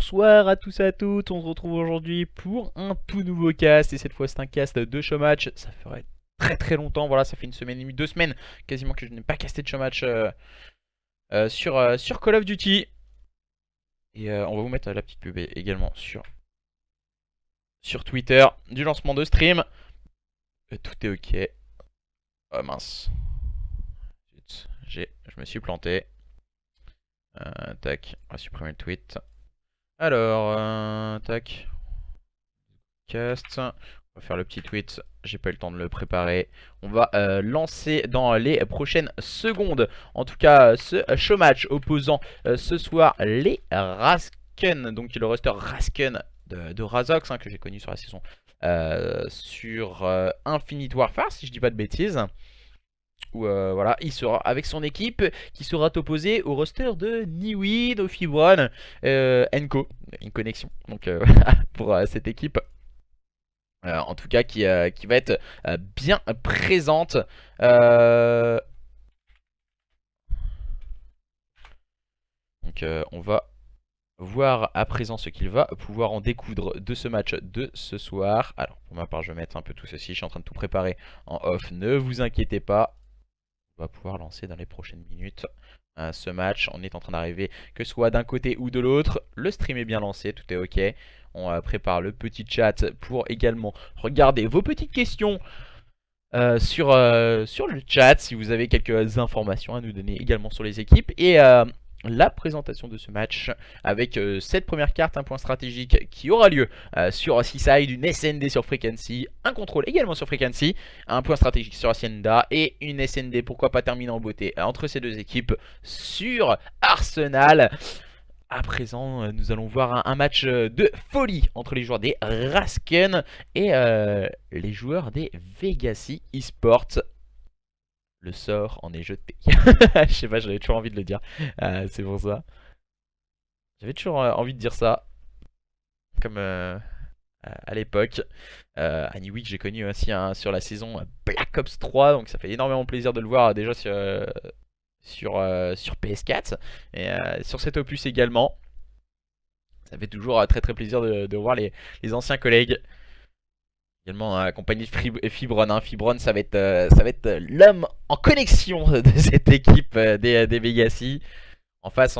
Bonsoir à tous et à toutes, on se retrouve aujourd'hui pour un tout nouveau cast. Et cette fois c'est un cast de showmatch. Ça ferait très longtemps, voilà, ça fait une semaine et demie, 2 semaines quasiment que je n'ai pas casté de showmatch sur Call of Duty. Et on va vous mettre la petite pub également sur Twitter du lancement de stream. Tout est ok. Oh mince. Zut, je me suis planté. Tac, on va supprimer le tweet. Alors, tac, cast, on va faire le petit tweet, j'ai pas eu le temps de le préparer. On va lancer dans les prochaines secondes, en tout cas ce showmatch opposant ce soir les Rasken, donc le roster Rasken de Razox, que j'ai connu sur la saison sur Infinite Warfare, si je dis pas de bêtises. Où voilà, il sera avec son équipe qui sera opposé au roster de Niwi, Fibron, Enco, une connexion. Donc pour cette équipe, en tout cas qui va être bien présente. Donc on va voir à présent ce qu'il va pouvoir en découdre de ce match de ce soir. Alors pour ma part je vais mettre un peu tout ceci, je suis en train de tout préparer en off, ne vous inquiétez pas. On va pouvoir lancer dans les prochaines minutes ce match. On est en train d'arriver, que ce soit d'un côté ou de l'autre. Le stream est bien lancé, tout est ok. On prépare le petit chat pour également regarder vos petites questions sur le chat. Si vous avez quelques informations à nous donner également sur les équipes. Et la présentation de ce match avec cette première carte, un point stratégique qui aura lieu sur Seaside, une SND sur Frequency, un contrôle également sur Frequency, un point stratégique sur Hacienda et une SND, pourquoi pas terminer en beauté, entre ces deux équipes sur Arsenal. À présent, nous allons voir un match de folie entre les joueurs des Rasken et les joueurs des Vegassi eSports. Le sort en est jeté. Je sais pas, j'avais toujours envie de le dire. C'est pour ça. J'avais toujours envie de dire ça. Comme à l'époque. Annie que j'ai connu aussi sur la saison Black Ops 3. Donc ça fait énormément plaisir de le voir déjà sur PS4. Et sur cet opus également. Ça fait toujours très plaisir de voir les anciens collègues. Également accompagné de Fibron. Fibron, ça va être l'homme en connexion de cette équipe des Vegassi. En face,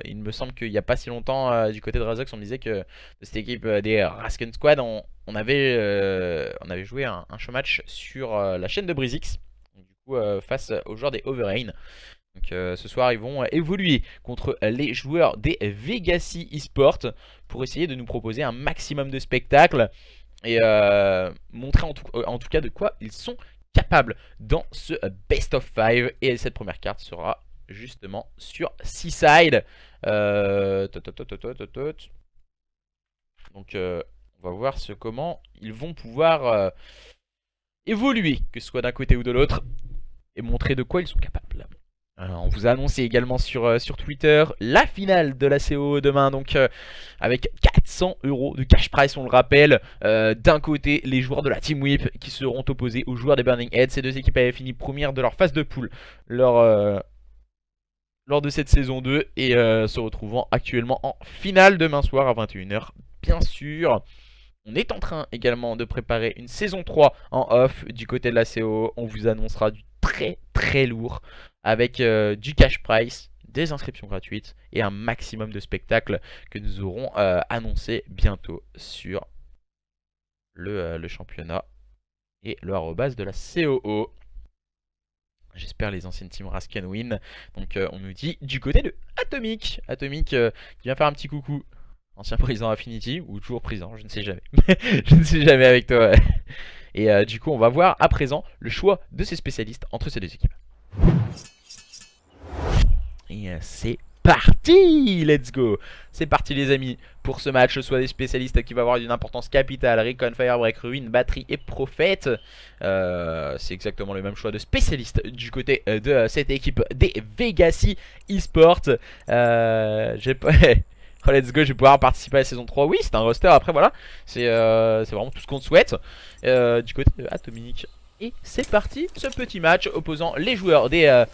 il me semble qu'il n'y a pas si longtemps, du côté de Razox, on me disait que de cette équipe des Rasken Squad, on avait joué un showmatch sur la chaîne de Brizix. Du coup, face aux joueurs des Overrain. Donc ce soir, ils vont évoluer contre les joueurs des Vegassi eSports pour essayer de nous proposer un maximum de spectacles. Et montrer en tout cas de quoi ils sont capables dans ce best of 5. Et cette première carte sera justement sur Seaside. Donc on va voir comment ils vont pouvoir évoluer, que ce soit d'un côté ou de l'autre, et montrer de quoi ils sont capables. On vous a annoncé également sur Twitter la finale de la CO demain, donc avec 400 € de cash prize, on le rappelle. D'un côté, les joueurs de la Team Whip qui seront opposés aux joueurs des Burning Heads. Ces deux équipes avaient fini première de leur phase de poule lors de cette saison 2 et se retrouvant actuellement en finale demain soir à 21 h, bien sûr. On est en train également de préparer une saison 3 en off du côté de la CO. On vous annoncera du très lourd avec du cash price, des inscriptions gratuites et un maximum de spectacles que nous aurons annoncé bientôt sur le championnat et le arrobas de la COO. J'espère les anciennes teams Rasken win. Donc on nous dit du côté de Atomic. Atomic qui vient faire un petit coucou. Ancien président Affinity, ou toujours président, je ne sais jamais. Je ne sais jamais avec toi. Et du coup, on va voir à présent le choix de ces spécialistes entre ces deux équipes. Et c'est parti, let's go. C'est parti les amis pour ce match, soit des spécialistes qui va avoir une importance capitale, Recon, Firebreak, Ruin, Battery et Prophète. C'est exactement le même choix de spécialistes du côté de cette équipe des Vegassi eSports. J'ai pas... Oh, let's go, je vais pouvoir participer à la saison 3. Oui, c'est un roster, après voilà, c'est vraiment tout ce qu'on te souhaite du côté de Atomic. Et c'est parti, ce petit match opposant les joueurs des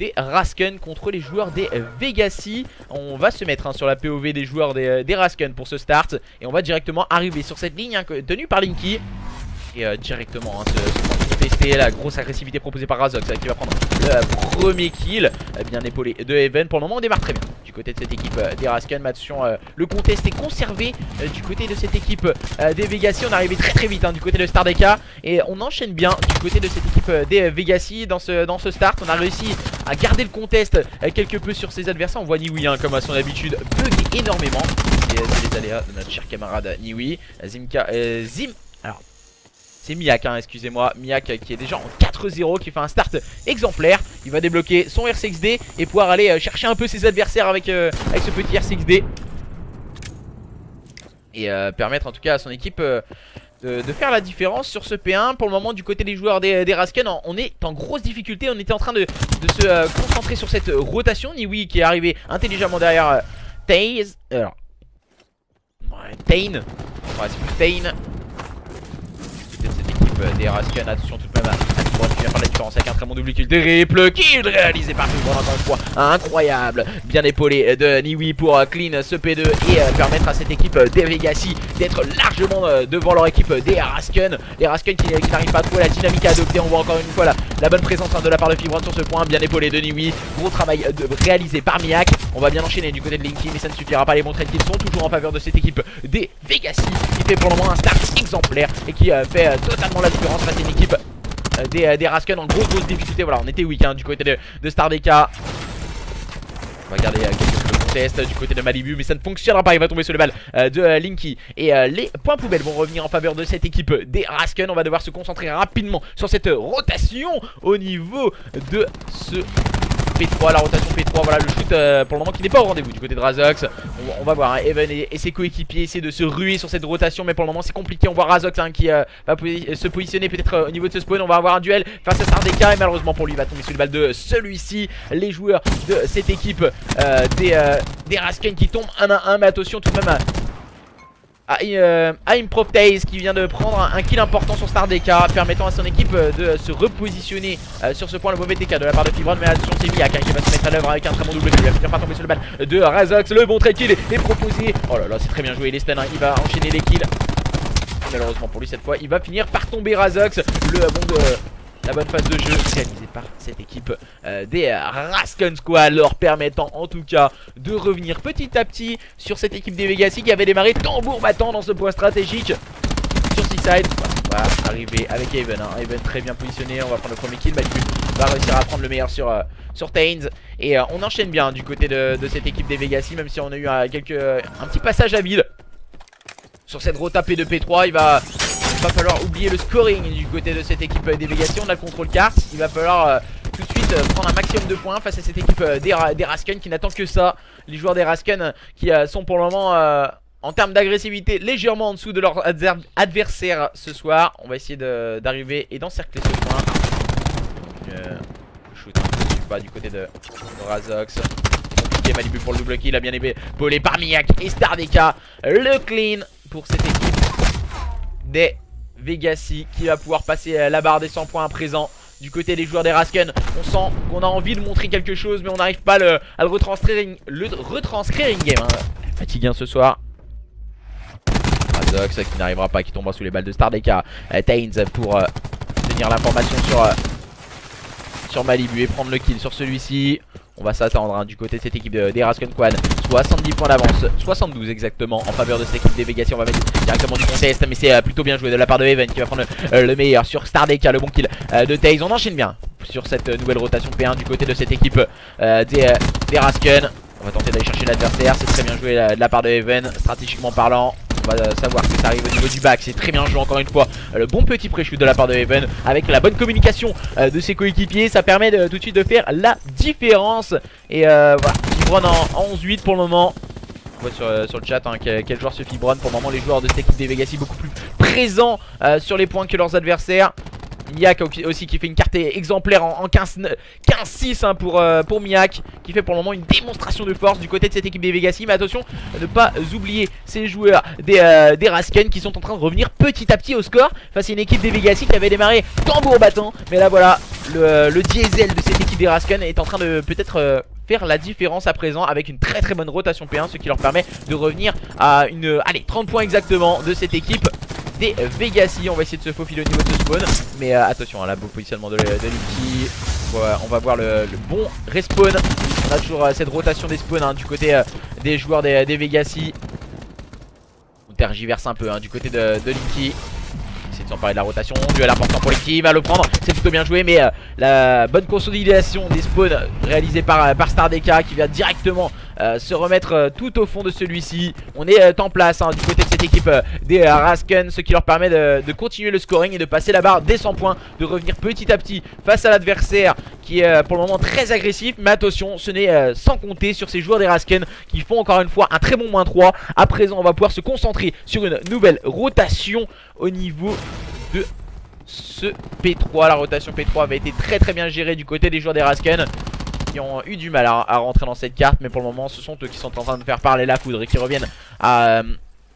des Rasken contre les joueurs des Vegassi. On va se mettre sur la POV des joueurs des Rasken pour ce start. Et on va directement arriver sur cette ligne tenue par Linky. Et directement se tester la grosse agressivité proposée par Razox qui va prendre le premier kill, bien épaulé de Even. Pour le moment on démarre très bien du côté de cette équipe des Rasken. Mais attention, le contest est conservé du côté de cette équipe des Vegassi. On est arrivé très vite du côté de Stardeka. Et on enchaîne bien du côté de cette équipe des Vegassi dans ce start. On a réussi à garder le contest quelque peu sur ses adversaires. On voit Niwi comme à son habitude bugger énormément. C'est les aléas de notre cher camarade Niwi. Alors c'est Miak, excusez-moi, Miak qui est déjà en 4-0, qui fait un start exemplaire. Il va débloquer son R6D et pouvoir aller chercher un peu ses adversaires avec ce petit R6D. Et permettre en tout cas à son équipe de faire la différence sur ce P1. Pour le moment du côté des joueurs des Rasken, on est en grosse difficulté. On était en train de se concentrer sur cette rotation. Niwi qui est arrivé intelligemment derrière Taze. Alors, Tain. Ouais, c'est plus Tain. De cette équipe des Rasken, attention tout de même à Fibron qui vient faire la différence avec un très bon double kill, triple kill réalisé par Fibron encore une fois, incroyable, bien épaulé de Niwi pour clean ce P2 et permettre à cette équipe des Vegassi d'être largement devant leur équipe des Rasken. Les Rasken qui n'arrivent pas à trouver la dynamique à adopter. On voit encore une fois la bonne présence de la part de Fibron sur ce point, bien épaulé de Niwi, gros travail réalisé par Miak. On va bien enchaîner du côté de Linky, mais ça ne suffira pas. Les bons trades qu'ils sont toujours en faveur de cette équipe des Vegassi qui fait pour le moment un start exemplaire et qui fait totalement la différence face à une équipe des Rasken en grosse difficulté. Voilà, on était weak du côté de Stardeka. On va garder quelques contests du côté de Malibu, mais ça ne fonctionnera pas. Il va tomber sur le bal de Linky. Et les points poubelles vont revenir en faveur de cette équipe des Rasken. On va devoir se concentrer rapidement sur cette rotation au niveau de ce P3, la rotation P3, voilà le shoot pour le moment qui n'est pas au rendez-vous du côté de Razox. On va voir Even et ses coéquipiers essayer de se ruer sur cette rotation, mais pour le moment c'est compliqué. On voit Razox qui va se positionner peut-être au niveau de ce spawn. On va avoir un duel face à Stardeka et malheureusement pour lui il va tomber sur le balle de celui-ci. Les joueurs de cette équipe des Rasken qui tombent 1 à 1, mais attention tout de même à Improv Taze qui vient de prendre un kill important sur Stardeka, permettant à son équipe de se repositionner sur ce point. Le mauvais TK de la part de Fibron, mais attention c'est Miak qui va se mettre à l'œuvre avec un très bon double kill. Il va finir par tomber sur le balle de Razox. Le bon trade kill est proposé. Oh là là, c'est très bien joué les stun, il va enchaîner les kills. Malheureusement pour lui cette fois il va finir par tomber Razox. Le bon de la bonne phase de jeu réalisée par cette équipe des Rasken Squad, leur permettant en tout cas de revenir petit à petit sur cette équipe des Vegassi qui avait démarré tambour battant dans ce point stratégique sur Seaside. On va arriver avec Even, Even très bien positionné. On va prendre le premier kill. Malibu va réussir à prendre le meilleur sur Tains. Et on enchaîne bien du côté de cette équipe des Vegassi, même si on a eu un petit passage à vide sur cette rota P2 P3. Il va falloir oublier le scoring du côté de cette équipe des Vegassi. On a le contrôle carte. Il va falloir tout de suite prendre un maximum de points face à cette équipe des Rasken qui n'attend que ça. Les joueurs des Rasken qui sont pour le moment en termes d'agressivité légèrement en dessous de leurs adversaires ce soir. On va essayer d'arriver et d'encercler ce point. Le shoot pas du côté de Razox. Compliqué, Malibu pour le double kill. Il a bien épaulé par Miak et Stardeka. Le clean pour cette équipe des Vegassi qui va pouvoir passer la barre des 100 points à présent. Du côté des joueurs des Rasken, on sent qu'on a envie de montrer quelque chose, mais on n'arrive pas à le retranscrire in-game. Fatigué ce soir. Razox qui n'arrivera pas, qui tombera sous les balles de Stardeka. Tains pour tenir l'information sur Malibu et prendre le kill sur celui-ci. On va s'attendre du côté de cette équipe des Rasken Squad. 70 points d'avance, 72 exactement en faveur de cette équipe des Vegassi. On va mettre directement du contest, mais c'est plutôt bien joué de la part de Even qui va prendre le meilleur sur Stardeka. Le bon kill de Taze. On enchaîne bien sur cette nouvelle rotation P1 du côté de cette équipe des Rasken. On va tenter d'aller chercher l'adversaire. C'est très bien joué de la part de Even, stratégiquement parlant. On va savoir que ça arrive au niveau du back. C'est très bien joué encore une fois. Le bon petit pré-shoot de la part de Even avec la bonne communication de ses coéquipiers. Ça permet tout de suite de faire la différence. Et voilà, Fibron en 11-8 pour le moment. On voit sur le chat quel joueur se Fibron. Pour le moment les joueurs de cette équipe des Vegassi beaucoup plus présents sur les points que leurs adversaires. Miak aussi qui fait une carte exemplaire en 15-6 pour Miak, qui fait pour le moment une démonstration de force du côté de cette équipe des Vegassi. Mais attention à ne pas oublier ces joueurs des Rasken qui sont en train de revenir petit à petit au score face à une équipe des Vegassi qui avait démarré tambour battant. Mais là voilà, le diesel de cette équipe des Rasken est en train de peut-être faire la différence à présent avec une très très bonne rotation P1, ce qui leur permet de revenir à une 30 points exactement de cette équipe des Vegassi. On va essayer de se faufiler au niveau de ce spawn, mais attention, là, beau positionnement de Linky. On va voir le bon respawn. On a toujours cette rotation des spawns du côté des joueurs des Vegassi. On tergiverse un peu du côté de Linky. Essayer de s'emparer de la rotation, duel important pour Linky, il va le prendre, c'est plutôt bien joué, mais la bonne consolidation des spawns réalisés par Stardeka qui vient directement se remettre tout au fond de celui-ci. On est en place du côté de cette équipe des Rasken, ce qui leur permet de continuer le scoring et de passer la barre des 100 points, de revenir petit à petit face à l'adversaire qui est pour le moment très agressif. Mais attention, ce n'est sans compter sur ces joueurs des Rasken qui font encore une fois un très bon -3. À présent, on va pouvoir se concentrer sur une nouvelle rotation au niveau de ce P3. La rotation P3 avait été très très bien gérée du côté des joueurs des Rasken, qui ont eu du mal à rentrer dans cette carte, mais pour le moment ce sont eux qui sont en train de faire parler la foudre et qui reviennent à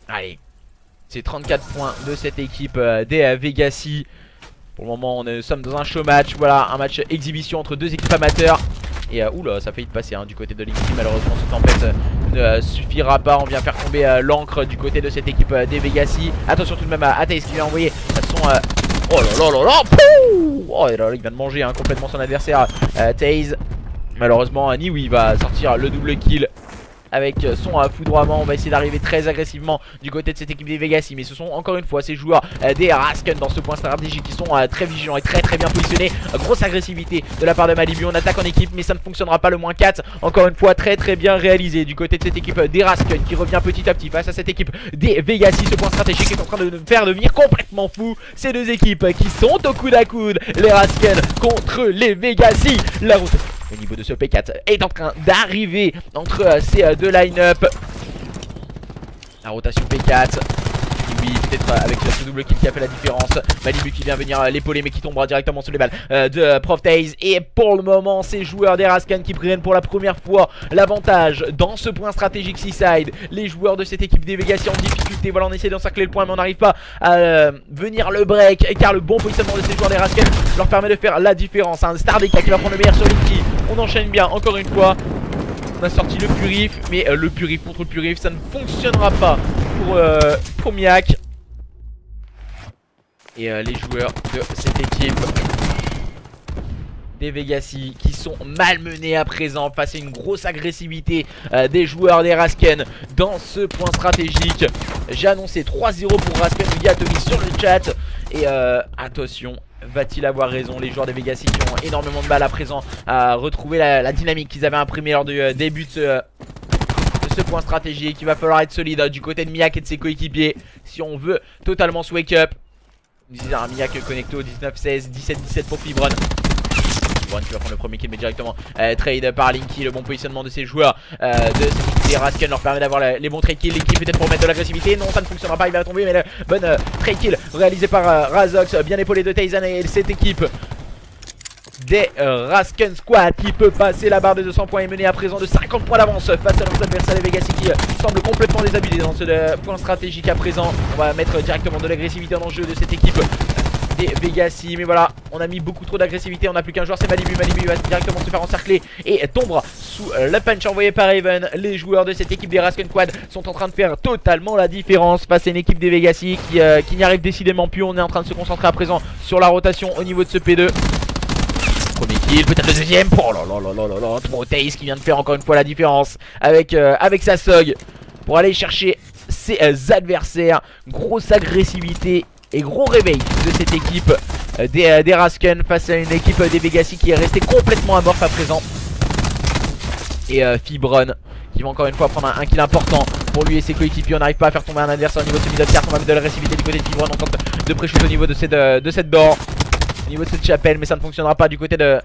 allez, c'est 34 points de cette équipe des Vegassi. Pour le moment nous sommes dans un show match, voilà, un match exhibition entre deux équipes amateurs. Et oula, ça a failli passer du côté de Linky. Malheureusement ce tempête ne suffira pas. On vient faire tomber l'encre du côté de cette équipe des Vegassi. Attention tout de même à Taze qui vient envoyer son oh là là là là, pouh, oh là là, il vient de manger complètement son adversaire Taze. Malheureusement Niwi va sortir le double kill avec son foudroiement. On va essayer d'arriver très agressivement du côté de cette équipe des Vegassi, mais ce sont encore une fois ces joueurs des Rasken dans ce point stratégique qui sont très vigilants et très très bien positionnés. Grosse agressivité de la part de Malibu. On attaque en équipe mais ça ne fonctionnera pas. Le -4 encore une fois très très bien réalisé du côté de cette équipe des Rasken qui revient petit à petit face à cette équipe des Vegassi. Ce point stratégique est en train de nous faire devenir complètement fou. Ces deux équipes qui sont au coude à coude, les Rasken contre les Vegassi. La route au niveau de ce P4 est en train d'arriver entre ces deux line-up. La rotation P4. Oui, peut-être avec ce double kill qui a fait la différence. Malibu qui vient venir l'épauler mais qui tombera directement sous les balles de Prof Taze. Et pour le moment, ces joueurs des Rasken qui prennent pour la première fois l'avantage dans ce point stratégique Seaside. Les joueurs de cette équipe des Vegassi en difficulté. Voilà, on essaie d'encercler le point mais on n'arrive pas à venir le break, car le bon positionnement de ces joueurs des Rasken leur permet de faire la différence. Stardeka qui va prendre le meilleur sur Linky. On enchaîne bien encore une fois. On a sorti le Purif, mais le Purif contre le Purif, ça ne fonctionnera pas pour Miak. Et les joueurs de cette équipe des Vegassi qui sont malmenés à présent face à une grosse agressivité des joueurs des Rasken dans ce point stratégique. J'ai annoncé 3-0 pour Rasken via Tommy sur le chat. Et attention, va-t-il avoir raison? Les joueurs des Vegassi qui ont énormément de mal à présent à retrouver la dynamique qu'ils avaient imprimée lors du début de ce point stratégique. Il va falloir être solide du côté de Miak et de ses coéquipiers si on veut totalement se wake up. Un Miak connecté au 19-16, 17-17 pour Fibron. Fibron qui va prendre le premier kill mais directement trade par Linky. Le bon positionnement de ces joueurs de ces Rasken leur permet d'avoir les bons trade kills. Linky peut-être pour mettre de l'agressivité. Non, ça ne fonctionnera pas, il va tomber, mais le bon trade kill réalisé par Razox, bien épaulé de Taizan et cette équipe des Rasken Squad qui peut passer la barre de 200 points et mener à présent de 50 points d'avance face à leurs adversaires les Vegassi qui semblent complètement désabusés dans ce point stratégique à présent. On va mettre directement de l'agressivité en jeu de cette équipe des Vegassi, mais voilà, on a mis beaucoup trop d'agressivité. On n'a plus qu'un joueur, c'est Malibu. Malibu va directement se faire encercler et tombera sous le punch envoyé par Raven. Les joueurs de cette équipe des Rasken Squad sont en train de faire totalement la différence face à une équipe des Vegassi qui n'y arrive décidément plus. On est en train de se concentrer à présent sur la rotation au niveau de ce P2. Premier kill, peut-être le deuxième. Oh là là là là là là. Trop Taze qui vient de faire encore une fois la différence avec sa SOG pour aller chercher ses adversaires. Grosse agressivité et gros réveil de cette équipe des Rasken face à une équipe des Vegassi qui est restée complètement amorphe à présent. Et Fibron qui va encore une fois prendre un kill important pour lui et ses coéquipiers. On n'arrive pas à faire tomber un adversaire au niveau de ce milieu de carte. On va mettre de l'agressivité du côté de Fibron. On tente de pré-shoot au niveau de cette door, au niveau de cette chapelle, mais ça ne fonctionnera pas du côté de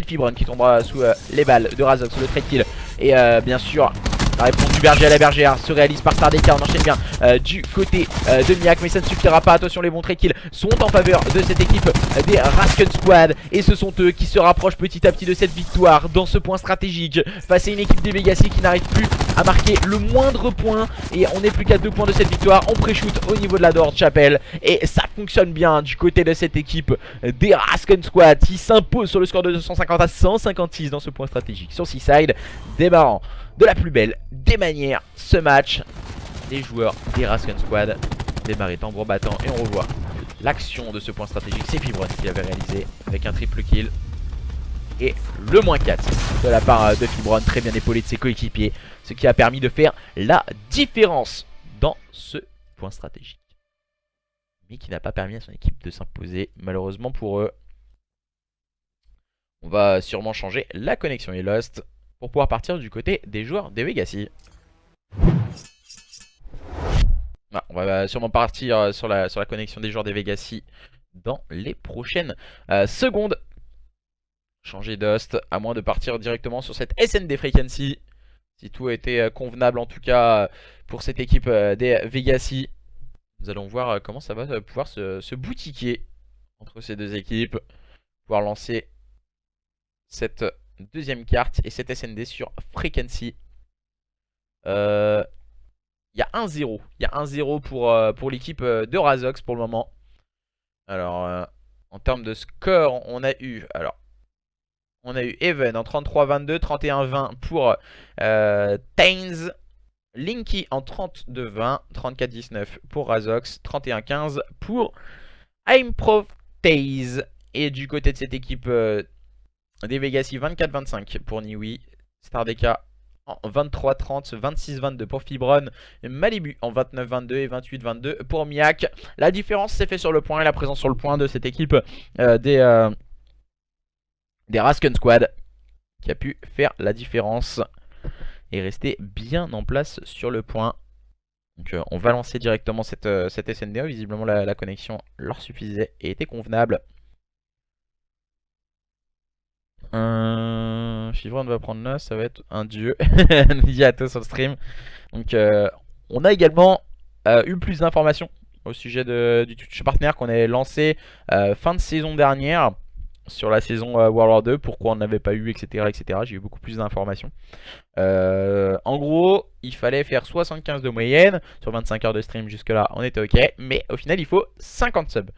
Fibron qui tombera sous les balles de Razok, sous le trade kill. Et bien sûr La réponse du berger à la bergère se réalise par Stardeka. On enchaîne bien du côté de Miak, mais ça ne suffira pas. Attention, les bons traits kills sont en faveur de cette équipe des Rasken Squad. Et ce sont eux qui se rapprochent petit à petit de cette victoire dans ce point stratégique face à une équipe des Vegassi qui n'arrive plus à marquer le moindre point. Et on n'est plus qu'à 2 points de cette victoire. On pré-shoot au niveau de la Dord Chapel. Et ça fonctionne bien du côté de cette équipe des Rasken Squad qui s'impose sur le score de 250 à 156 dans ce point stratégique sur Seaside, démarrant de la plus belle des manières ce match. Les joueurs des Rasken Squad démarrent tambour battant et on revoit l'action de ce point stratégique. C'est Fibron qui l'avait réalisé avec un triple kill et le moins 4 de la part de Fibron, très bien épaulé de ses coéquipiers, ce qui a permis de faire la différence dans ce point stratégique, mais qui n'a pas permis à son équipe de s'imposer malheureusement pour eux. On va sûrement changer la connexion et Lost pour pouvoir partir du côté des joueurs des Vegassi. Ah, on va sûrement partir sur la connexion des joueurs des Vegassi dans les prochaines secondes. Changer d'host, à moins de partir directement sur cette SND Frequency. Si tout a été convenable en tout cas pour cette équipe des Vegassi. Nous allons voir comment ça va pouvoir se boutiquer entre ces deux équipes. Pouvoir lancer cette deuxième carte et cette SND sur Frequency. Il y a 1-0. Il y a 1-0 pour l'équipe de Razox pour le moment. Alors, en termes de score, on a eu Even en 33-22, 31-20 pour Tains. Linky en 32-20, 34-19 pour Razox, 31-15 pour Improv Taze. Et du côté de cette équipe des Vegassi, 24-25 pour Niwi. Stardeka en 23-30, 26-22 pour Fibron. Malibu en 29-22 et 28-22 pour Miak. La différence s'est faite sur le point et la présence sur le point de cette équipe des Rasken Squad qui a pu faire la différence et rester bien en place sur le point. Donc on va lancer directement cette SNDA. Visiblement la connexion leur suffisait et était convenable. Fibron va prendre là, ça va être un dieu. Nous dit Ato sur le stream. Donc on a également eu plus d'informations au sujet du Twitch partenaire qu'on avait lancé fin de saison dernière sur la saison World War 2. Pourquoi on n'avait pas eu, etc. etc. J'ai eu beaucoup plus d'informations. En gros, il fallait faire 75 de moyenne sur 25 heures de stream. Jusque là, on était ok. Mais au final, il faut 50 subs. Donc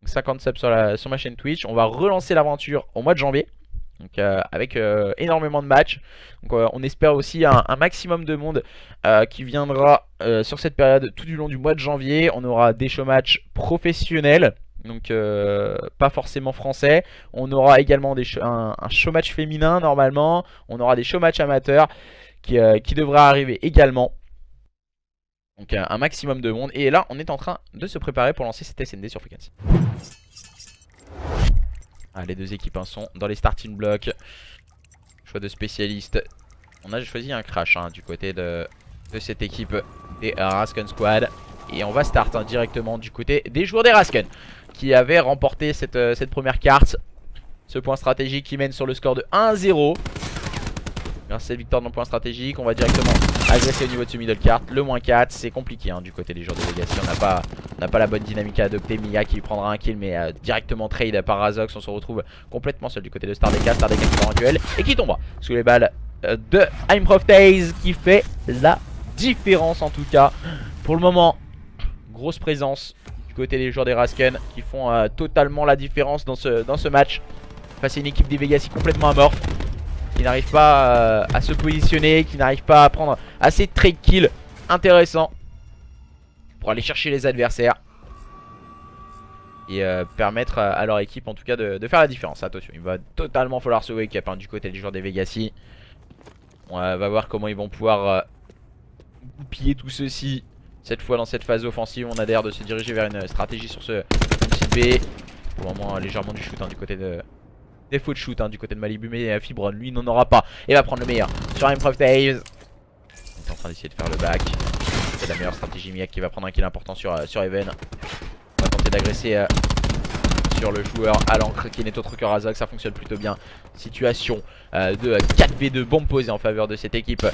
50 subs sur ma chaîne Twitch. On va relancer l'aventure au mois de janvier. Donc avec énormément de matchs. Donc on espère aussi un maximum de monde qui viendra sur cette période tout du long du mois de janvier. On aura des showmatchs professionnels, donc pas forcément français. On aura également un showmatch féminin normalement. On aura des showmatchs amateurs qui devraient arriver également. Donc un maximum de monde. Et là on est en train de se préparer pour lancer cette SND sur Frequency. Ah, les deux équipes sont dans les starting blocks. Choix de spécialiste. On a choisi un crash du côté de cette équipe des Rasken Squad. Et on va start directement du côté des joueurs des Rasken qui avaient remporté cette première carte. Ce point stratégique qui mène sur le score de 1-0. Grâce à cette victoire dans le point stratégique, on va directement agresser au niveau de ce middle cart. Le moins 4, c'est compliqué du côté des joueurs de Legacy. On n'a pas la bonne dynamique à adopter. Mia qui prendra un kill, mais directement trade par Razox. On se retrouve complètement seul du côté de Stardeka. Stardeka qui prend un duel et qui tombera sous les balles de Improv Taze, qui fait la différence en tout cas. Pour le moment, grosse présence du côté des joueurs des Rasken qui font totalement la différence dans ce match. Face à une équipe des Vegassi complètement amorphe, qui n'arrive pas à se positionner, qui n'arrive pas à prendre assez de trade kills intéressants pour aller chercher les adversaires et permettre à leur équipe en tout cas de faire la différence. Attention, il va totalement falloir se wake up du côté des joueurs des Vegassi. On va voir comment ils vont pouvoir goupiller tout ceci. Cette fois dans cette phase offensive, on a l'air de se diriger vers une stratégie sur ce petit B. Pour le moment légèrement du shoot du côté des faux de shoot du côté de Malibu, mais Fibron lui n'en aura pas et va prendre le meilleur sur Improv Taze. On est en train d'essayer de faire le back. C'est la meilleure stratégie. Miak qui va prendre un kill important sur Even. On va tenter d'agresser sur le joueur à l'encre qui n'est autre que Razak. Ça fonctionne plutôt bien. Situation de 4v2 bombe posée en faveur de cette équipe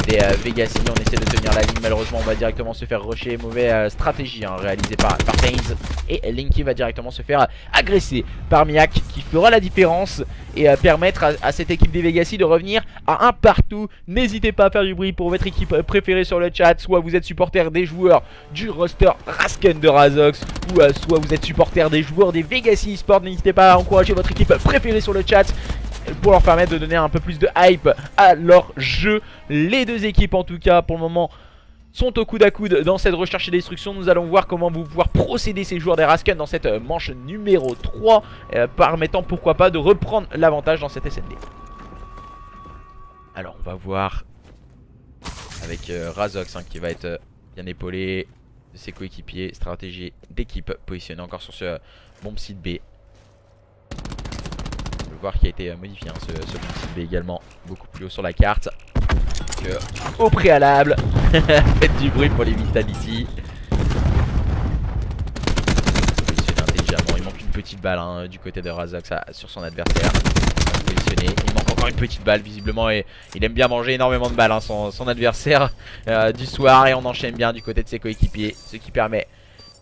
des Vegassi. On essaie de tenir la ligne, malheureusement on va directement se faire rusher. Mauvaise stratégie hein, réalisée par Pains. Et Linky va directement se faire agresser par Miak, qui fera la différence et permettre à cette équipe des Vegassi de revenir à un partout. N'hésitez pas à faire du bruit pour votre équipe préférée sur le chat. Soit vous êtes supporter des joueurs du roster Rasken de Razox, ou soit vous êtes supporter des joueurs des Vegassi eSport. N'hésitez pas à encourager votre équipe préférée sur le chat pour leur permettre de donner un peu plus de hype à leur jeu. Les deux équipes en tout cas pour le moment sont au coude à coude dans cette recherche et destruction. Nous allons voir comment vous pouvoir procéder ces joueurs des Rasken dans cette manche numéro 3, permettant pourquoi pas de reprendre l'avantage dans cette SND. Alors on va voir avec Razox hein, qui va être bien épaulé de ses coéquipiers. Stratégie d'équipe positionnée encore sur ce bomb site B. On peut voir qu'il a été modifié hein, ce bomb site B également, beaucoup plus haut sur la carte. Au préalable, faites du bruit pour les Vitality. Positionné intelligemment, il manque une petite balle hein, du côté de Razox sur son adversaire. Positionné, il manque encore une petite balle visiblement et il aime bien manger énormément de balles hein, son adversaire du soir, et on enchaîne bien du côté de ses coéquipiers, ce qui permet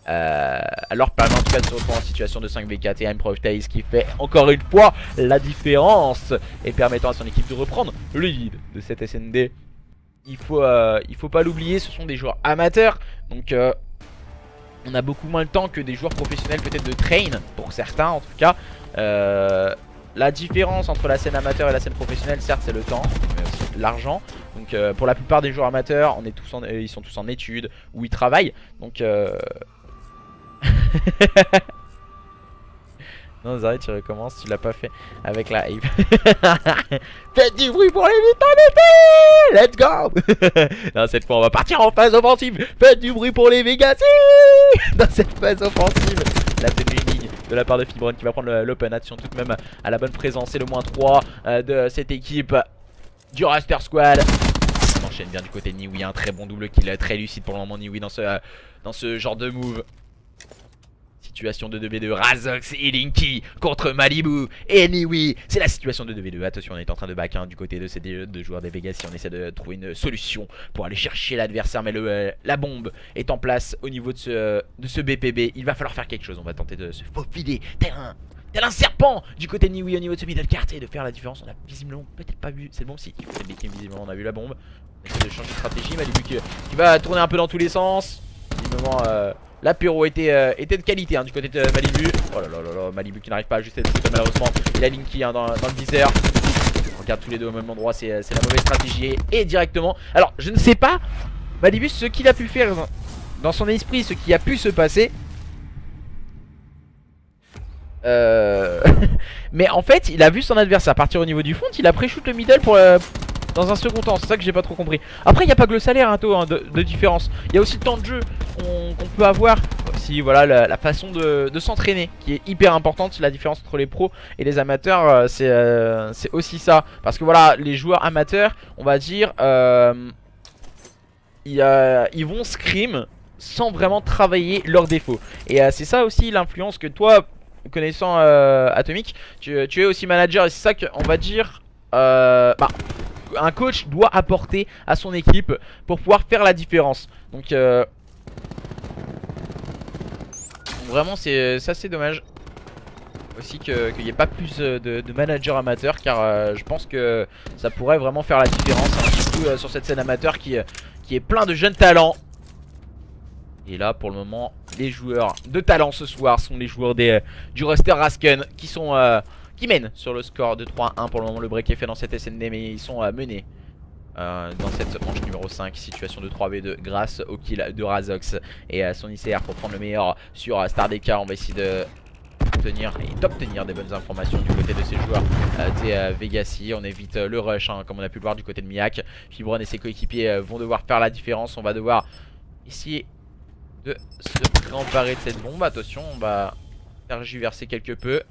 alors permet en tout cas de se retrouver en situation de 5v4 et Improv Taze qui fait encore une fois la différence et permettant à son équipe de reprendre le lead de cette SND. Il faut pas l'oublier, ce sont des joueurs amateurs, donc on a beaucoup moins le temps que des joueurs professionnels peut-être de train, pour certains en tout cas. La différence entre la scène amateur et la scène professionnelle, certes c'est le temps, mais aussi l'argent. Donc pour la plupart des joueurs amateurs, ils sont tous en études ou ils travaillent, donc non Zari, tu recommences, tu l'as pas fait avec la hype. Faites du bruit pour les Vitality. Let's go. Non, cette fois on va partir en phase offensive. Faites du bruit pour les Vegassi. Dans cette phase offensive, la tenue ligne de la part de Fibron qui va prendre l'open. Attention tout de même à la bonne présence. C'est le moins 3 de cette équipe du Raster Squad. On enchaîne bien du côté de Niwi, un très bon double kill, très lucide pour le moment Niwi dans ce genre de move. Situation de 2v2, Razox et Linky contre Malibu et Niwi. C'est la situation de 2v2. Attention, on est en train de back du côté de ces deux joueurs des Vegas. Si on essaie de trouver une solution pour aller chercher l'adversaire, mais la bombe est en place au niveau de ce BPB. Il va falloir faire quelque chose. On va tenter de se faufiler tel un serpent du côté de Niwi au niveau de ce middle cart et de faire la différence. On a visiblement peut-être pas vu cette bombe. Si, visiblement on a vu la bombe. On essaie de changer de stratégie. Malibu qui va tourner un peu dans tous les sens. Visiblement l'apéro était de qualité hein, du côté de Malibu. Oh là là là là, Malibu qui n'arrive pas à ajuster le bouton malheureusement. Il a Linky hein, dans le viseur. On regarde tous les deux au même endroit, c'est la mauvaise stratégie. Et directement, alors je ne sais pas Malibu ce qu'il a pu faire dans son esprit, ce qui a pu se passer. Mais en fait il a vu son adversaire partir au niveau du fond. Il a pré-shoot le middle pour dans un second temps, c'est ça que j'ai pas trop compris. Après il n'y a pas que le salaire hein, tôt, hein, de différence. Il y a aussi le temps de jeu qu'on peut avoir. Si voilà la façon de s'entraîner qui est hyper importante. La différence entre les pros et les amateurs c'est aussi ça. Parce que voilà les joueurs amateurs on va dire ils vont scrim sans vraiment travailler leurs défauts. Et c'est ça aussi l'influence que toi connaissant Atomic tu es aussi manager. Et c'est ça qu'on va dire un coach doit apporter à son équipe pour pouvoir faire la différence. Donc vraiment c'est assez dommage aussi qu'il n'y ait pas plus de managers amateurs, car je pense que ça pourrait vraiment faire la différence hein, surtout sur cette scène amateur qui est plein de jeunes talents. Et là pour le moment les joueurs de talent ce soir sont les joueurs du roster Rasken qui mènent sur le score de 3-1. Pour le moment le break est fait dans cette SND, mais ils sont menés dans cette manche numéro 5. Situation de 3v2 grâce au kill de Razox et à son ICR pour prendre le meilleur sur Stardeka. On va essayer d'obtenir des bonnes informations du côté de ces joueurs des Vegassi. On évite le rush hein, comme on a pu le voir du côté de Miak. Fibron et ses coéquipiers vont devoir faire la différence. On va devoir essayer de se emparer de cette bombe. Attention, on va tergiverser quelque peu.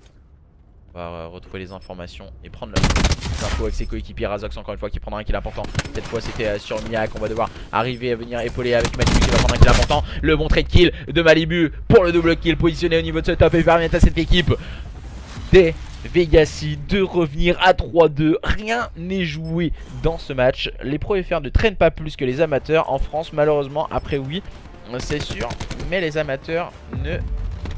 On va retrouver les informations et prendre l'info avec ses coéquipiers. Razox encore une fois qui prendra un kill important. Cette fois c'était sur Miak. On va devoir arriver à venir épauler avec Malibu qui va prendre un kill important. Le bon trade kill de Malibu pour le double kill positionné au niveau de ce top et permettre à cette équipe des Vegassi de revenir à 3-2. Rien n'est joué dans ce match. Les pros FR ne traînent pas plus que les amateurs en France, malheureusement. Après, oui, c'est sûr, mais les amateurs ne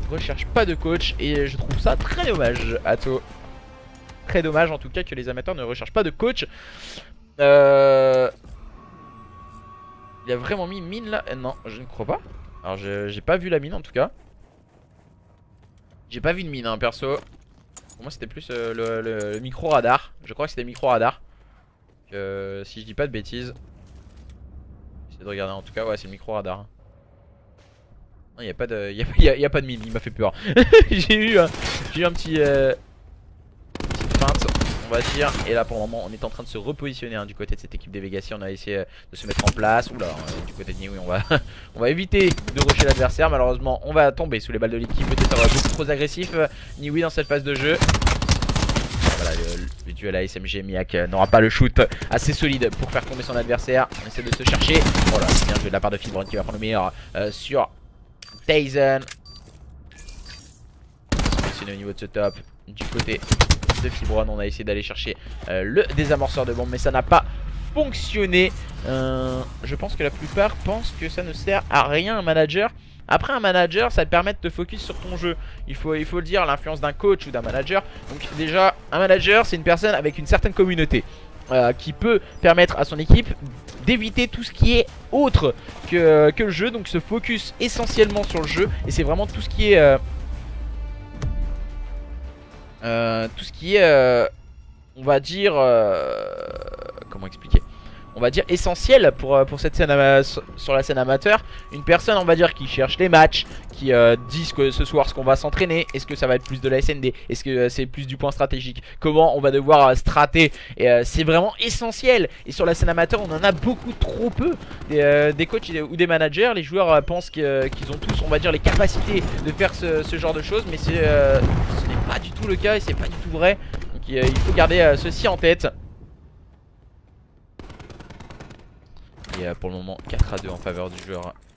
recherchent pas de coach et je trouve ça très dommage, Atto. Très dommage en tout cas que les amateurs ne recherchent pas de coach. Il a vraiment mis mine là? Non, je ne crois pas. Alors j'ai pas vu la mine en tout cas. J'ai pas vu de mine hein, perso. Pour moi c'était plus le micro radar. Je crois que c'était micro radar. Si je dis pas de bêtises. J'essaie de regarder en tout cas, ouais c'est le micro radar. Non, y a pas de, y a pas de mine, il m'a fait peur. J'ai eu un petit petite feinte, on va dire. Et là pour le moment on est en train de se repositionner hein, du côté de cette équipe des Vegassi. On a essayé de se mettre en place. Oula, du côté de Niwi on va on va éviter de rusher l'adversaire. Malheureusement on va tomber sous les balles de l'équipe. Peut-être beaucoup trop agressif Niwi dans cette phase de jeu. Voilà, le duel à SMG, Miak n'aura pas le shoot assez solide pour faire tomber son adversaire. On essaie de se chercher. Voilà, c'est bien joué de la part de Fibron qui va prendre le meilleur sur Tyson. Positionné au niveau de ce top. Du côté de Fibron, on a essayé d'aller chercher le désamorceur de bombe, mais ça n'a pas fonctionné. Je pense que la plupart pensent que ça ne sert à rien un manager. Après un manager ça te permet de te focus sur ton jeu. Il faut le dire, l'influence d'un coach ou d'un manager. Donc déjà un manager c'est une personne avec une certaine communauté qui peut permettre à son équipe d'éviter tout ce qui est autre que le jeu. Donc se focus essentiellement sur le jeu. Et c'est vraiment tout ce qui est on va dire comment expliquer, on va dire essentiel pour cette scène sur la scène amateur. Une personne on va dire qui cherche les matchs, qui disent que ce soir ce qu'on va s'entraîner. Est-ce que ça va être plus de la SND? Est-ce que c'est plus du point stratégique? Comment on va devoir strater? Et c'est vraiment essentiel. Et sur la scène amateur on en a beaucoup trop peu des coachs ou des managers. Les joueurs pensent qu'ils ont tous on va dire les capacités de faire ce genre de choses. Mais ce n'est pas du tout le cas et c'est pas du tout vrai. Donc il faut garder ceci en tête. Et pour le moment 4-2 en faveur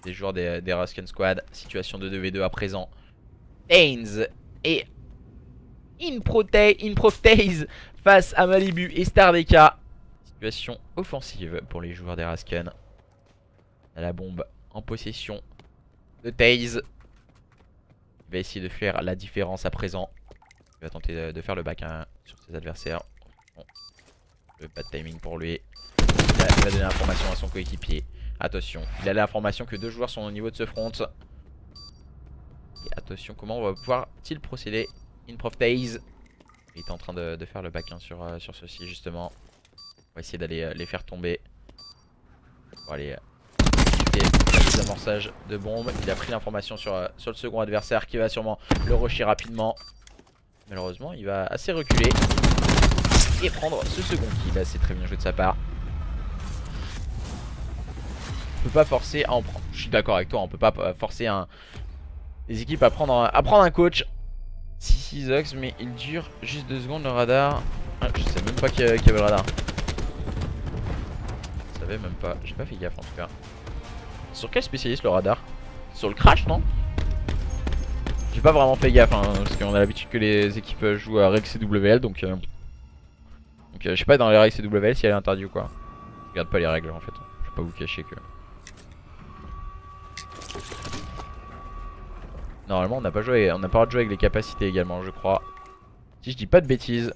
des joueurs des Rusken Squad. Situation de 2v2 à présent. Tains et Improftaze face à Malibu et Stardeka. Situation offensive pour les joueurs des Rusken. La bombe en possession de Taze. Il va essayer de faire la différence à présent. Il va tenter de faire le back sur ses adversaires. Bon. Le bad timing pour lui. Il va donner l'information à son coéquipier. Attention, il a l'information que deux joueurs sont au niveau de ce front. Et attention, comment on va pouvoir-t-il procéder? Improftaze. Il est en train de faire le back sur ceci justement. On va essayer d'aller les faire tomber. On va aller les amorçages de bombes. Il a pris l'information sur le second adversaire qui va sûrement le rusher rapidement. Malheureusement, il va assez reculer et prendre ce second kill. C'est très bien joué de sa part. On peut pas forcer à en prendre. Je suis d'accord avec toi, on peut pas forcer les équipes à prendre un coach. 6 Ox, mais il dure juste 2 secondes le radar. Ah, je sais même pas qu'il y avait le radar. Je savais même pas, j'ai pas fait gaffe en tout cas. Sur quel spécialiste le radar? Sur le crash non? J'ai pas vraiment fait gaffe hein, parce qu'on a l'habitude que les équipes jouent à règle CWL donc je sais pas dans les règles CWL si elle est interdite ou quoi. Je regarde pas les règles en fait, je vais pas vous cacher que normalement on n'a pas le droit de jouer avec les capacités également je crois. Si je dis pas de bêtises.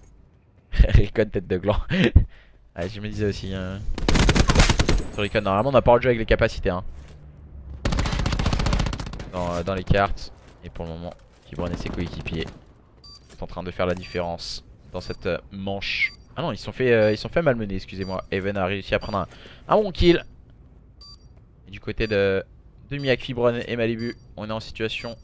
Recon tête de gland. Ah, je me disais aussi sur Recon normalement on n'a pas le droit de jouer avec les capacités hein. Dans les cartes. Et pour le moment Fibron et ses coéquipiers sont en train de faire la différence dans cette manche. Ah non ils sont fait malmener excusez-moi. Even a réussi à prendre un bon kill. Et du côté de Miak, Fibron et Malibu on est en situation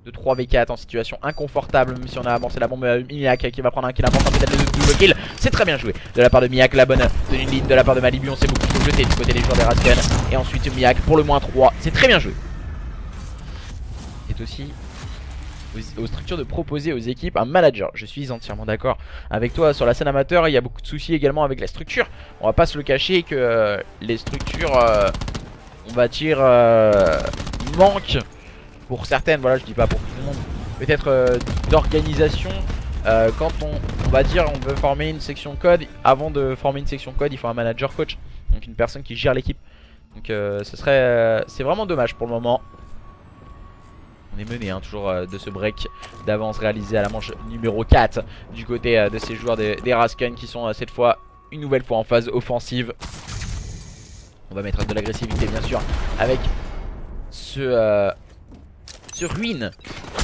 de 3v4 en situation inconfortable. Même si on a amorcé la bombe Miak qui va prendre un kill important, peut-être le double kill. C'est très bien joué de la part de Miak, la bonne tenue de ligne de la part de Malibu. On s'est beaucoup trop jeté du côté des joueurs des Rusken. Et ensuite Miak pour le moins 3. C'est très bien joué. C'est aussi aux structures de proposer aux équipes un manager. Je suis entièrement d'accord avec toi sur la scène amateur. Il y a beaucoup de soucis également avec la structure. On va pas se le cacher que les structures on va dire manquent pour certaines, voilà je dis pas pour tout le monde, peut-être d'organisation quand on va dire on veut former une section code, avant de former une section code, il faut un manager coach. Donc une personne qui gère l'équipe. Donc c'est vraiment dommage pour le moment. On est mené toujours de ce break d'avance réalisé à la manche numéro 4 du côté de ces joueurs des Rasken qui sont cette fois une nouvelle fois en phase offensive. On va mettre de l'agressivité bien sûr avec ce ruine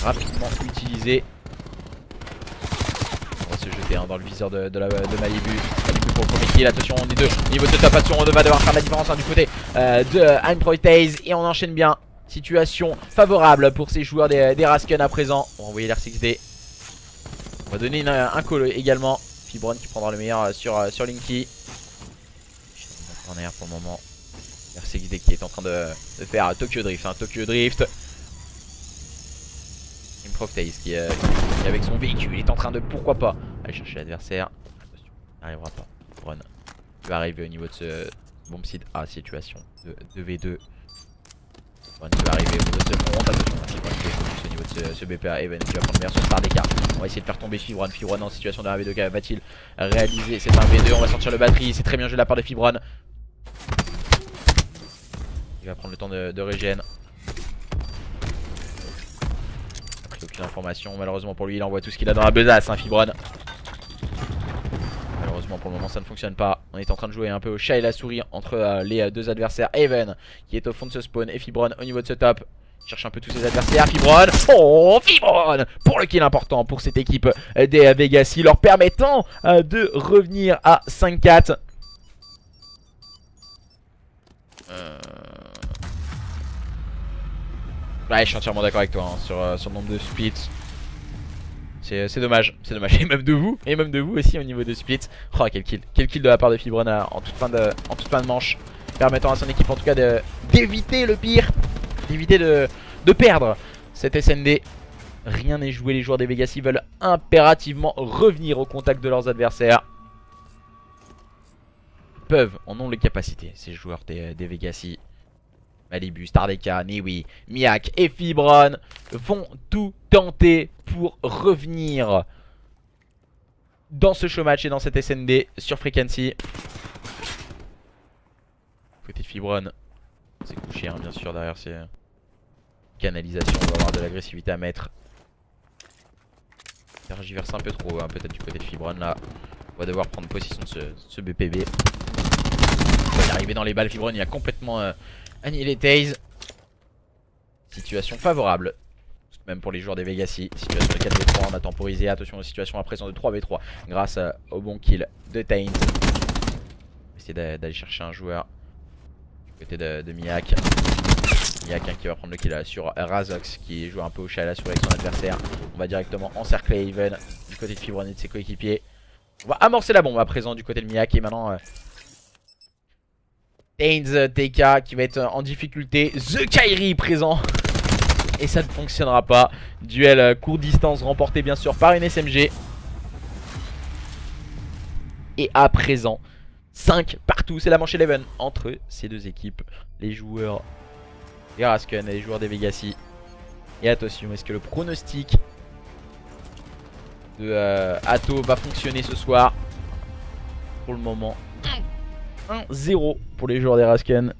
rapidement utilisé. On va se jeter dans le viseur de Malibu. Malibu pour le premier kill. Attention, on est deux. Niveau de top action, on va devoir faire la différence du côté de Improtease. Et on enchaîne bien. Situation favorable pour ces joueurs des Rasken à présent. On va envoyer l'R6D. On va donner un call également. Fibron qui prendra le meilleur sur Linky. En arrière pour le moment. R6D qui est en train de faire Tokyo Drift. Tokyo Drift. Improtease qui avec son véhicule est en train de, pourquoi pas, aller chercher l'adversaire. Attention, n'arrivera pas. Run. Il va arriver au niveau de ce bomb site A, situation de 2v2. Run qui va arriver au niveau de ce front. Attention, Fibron qui est focus au niveau de ce BPA. Even qui va prendre le meilleur sur Stardeka. On va essayer de faire tomber Fibron. Fibron en situation de 1v2. Va-t-il réaliser cet 1v2? On va sortir le batterie. C'est très bien joué de la part de Fibron. Il va prendre le temps de régène. Aucune information, malheureusement pour lui, il envoie tout ce qu'il a dans la besace, Fibron. Malheureusement pour le moment ça ne fonctionne pas. On est en train de jouer un peu au chat et la souris entre les deux adversaires. Even qui est au fond de ce spawn et Fibron au niveau de ce top. Il cherche un peu tous ses adversaires. Fibron, oh Fibron pour le kill important pour cette équipe des Vegassi, leur permettant de revenir à 5-4. Ouais, je suis entièrement d'accord avec toi sur le nombre de splits. C'est dommage, et même de vous aussi au niveau de splits. Oh quel kill de la part de Fibron en toute fin de manche, permettant à son équipe en tout cas d'éviter le pire, d'éviter de perdre cette SND. Rien n'est joué, les joueurs des Vegassi veulent impérativement revenir au contact de leurs adversaires. En ont les capacités, ces joueurs des Vegassi. Malibu, Stardeka, Niwi, Miak et Fibron vont tout tenter pour revenir dans ce showmatch et dans cette SND sur Frequency. Côté de Fibron, c'est couché bien sûr derrière ces canalisations. On va avoir de l'agressivité à mettre. Tergiverse un peu trop peut-être du côté de Fibron là. On va devoir prendre possession de ce BPB. On va y arriver dans les balles. Fibron il a complètement annihilé Taze. Situation favorable même pour les joueurs des Vegassi. Situation de 4v3, on a temporisé. Attention aux situations à présent de 3v3 grâce au bon kill de Taze. On va essayer d'aller chercher un joueur du côté de Miak. Miak qui va prendre le kill sur Razox qui joue un peu au chat à la souris avec son adversaire. On va directement encercler Even du côté de Fibron et de ses coéquipiers. On va amorcer la bombe à présent du côté de Miak. Et maintenant Taze TK qui va être en difficulté. The Kairi présent. Et ça ne fonctionnera pas. Duel court distance remporté bien sûr par une SMG. Et à présent 5 partout. C'est la manche 11 entre ces deux équipes. Les joueurs des Rasken et les joueurs des Vegassi. Et attention, est-ce que le pronostic de Atto va fonctionner ce soir? Pour le moment 1-0 pour les joueurs des Rasken.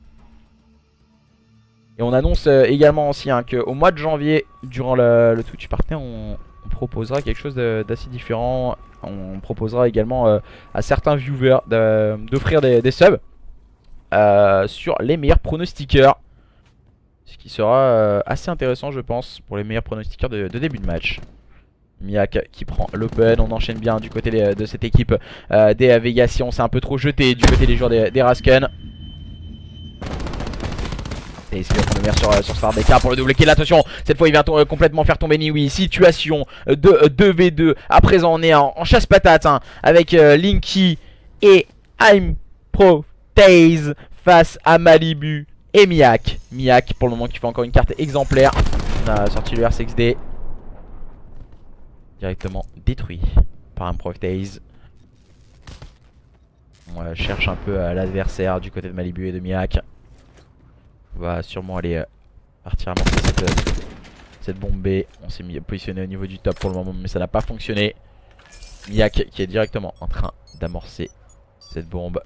Et on annonce également aussi qu'au mois de janvier, durant le Twitch Partner, on proposera quelque chose d'assez différent. On proposera également à certains viewers d'offrir des subs sur les meilleurs pronostiqueurs. Ce qui sera assez intéressant je pense pour les meilleurs pronostiqueurs de début de match. Miak qui prend l'open, on enchaîne bien du côté de cette équipe des Vegassi. On s'est un peu trop jeté du côté des joueurs des Rasken. Et il va prendre le meilleur sur Stardeka pour le double kill. Attention, cette fois il vient complètement faire tomber Niwi. Situation de 2v2. À présent on est en chasse patate avec Linky et Improtease face à Malibu et Miak. Miak pour le moment qui fait encore une carte exemplaire. On a sorti le R6D. Directement détruit par Improtease. On cherche un peu l'adversaire du côté de Malibu et de Miak. On va sûrement aller partir à monter cette bombe B. On s'est positionné au niveau du top pour le moment mais ça n'a pas fonctionné. Miak qui est directement en train d'amorcer cette bombe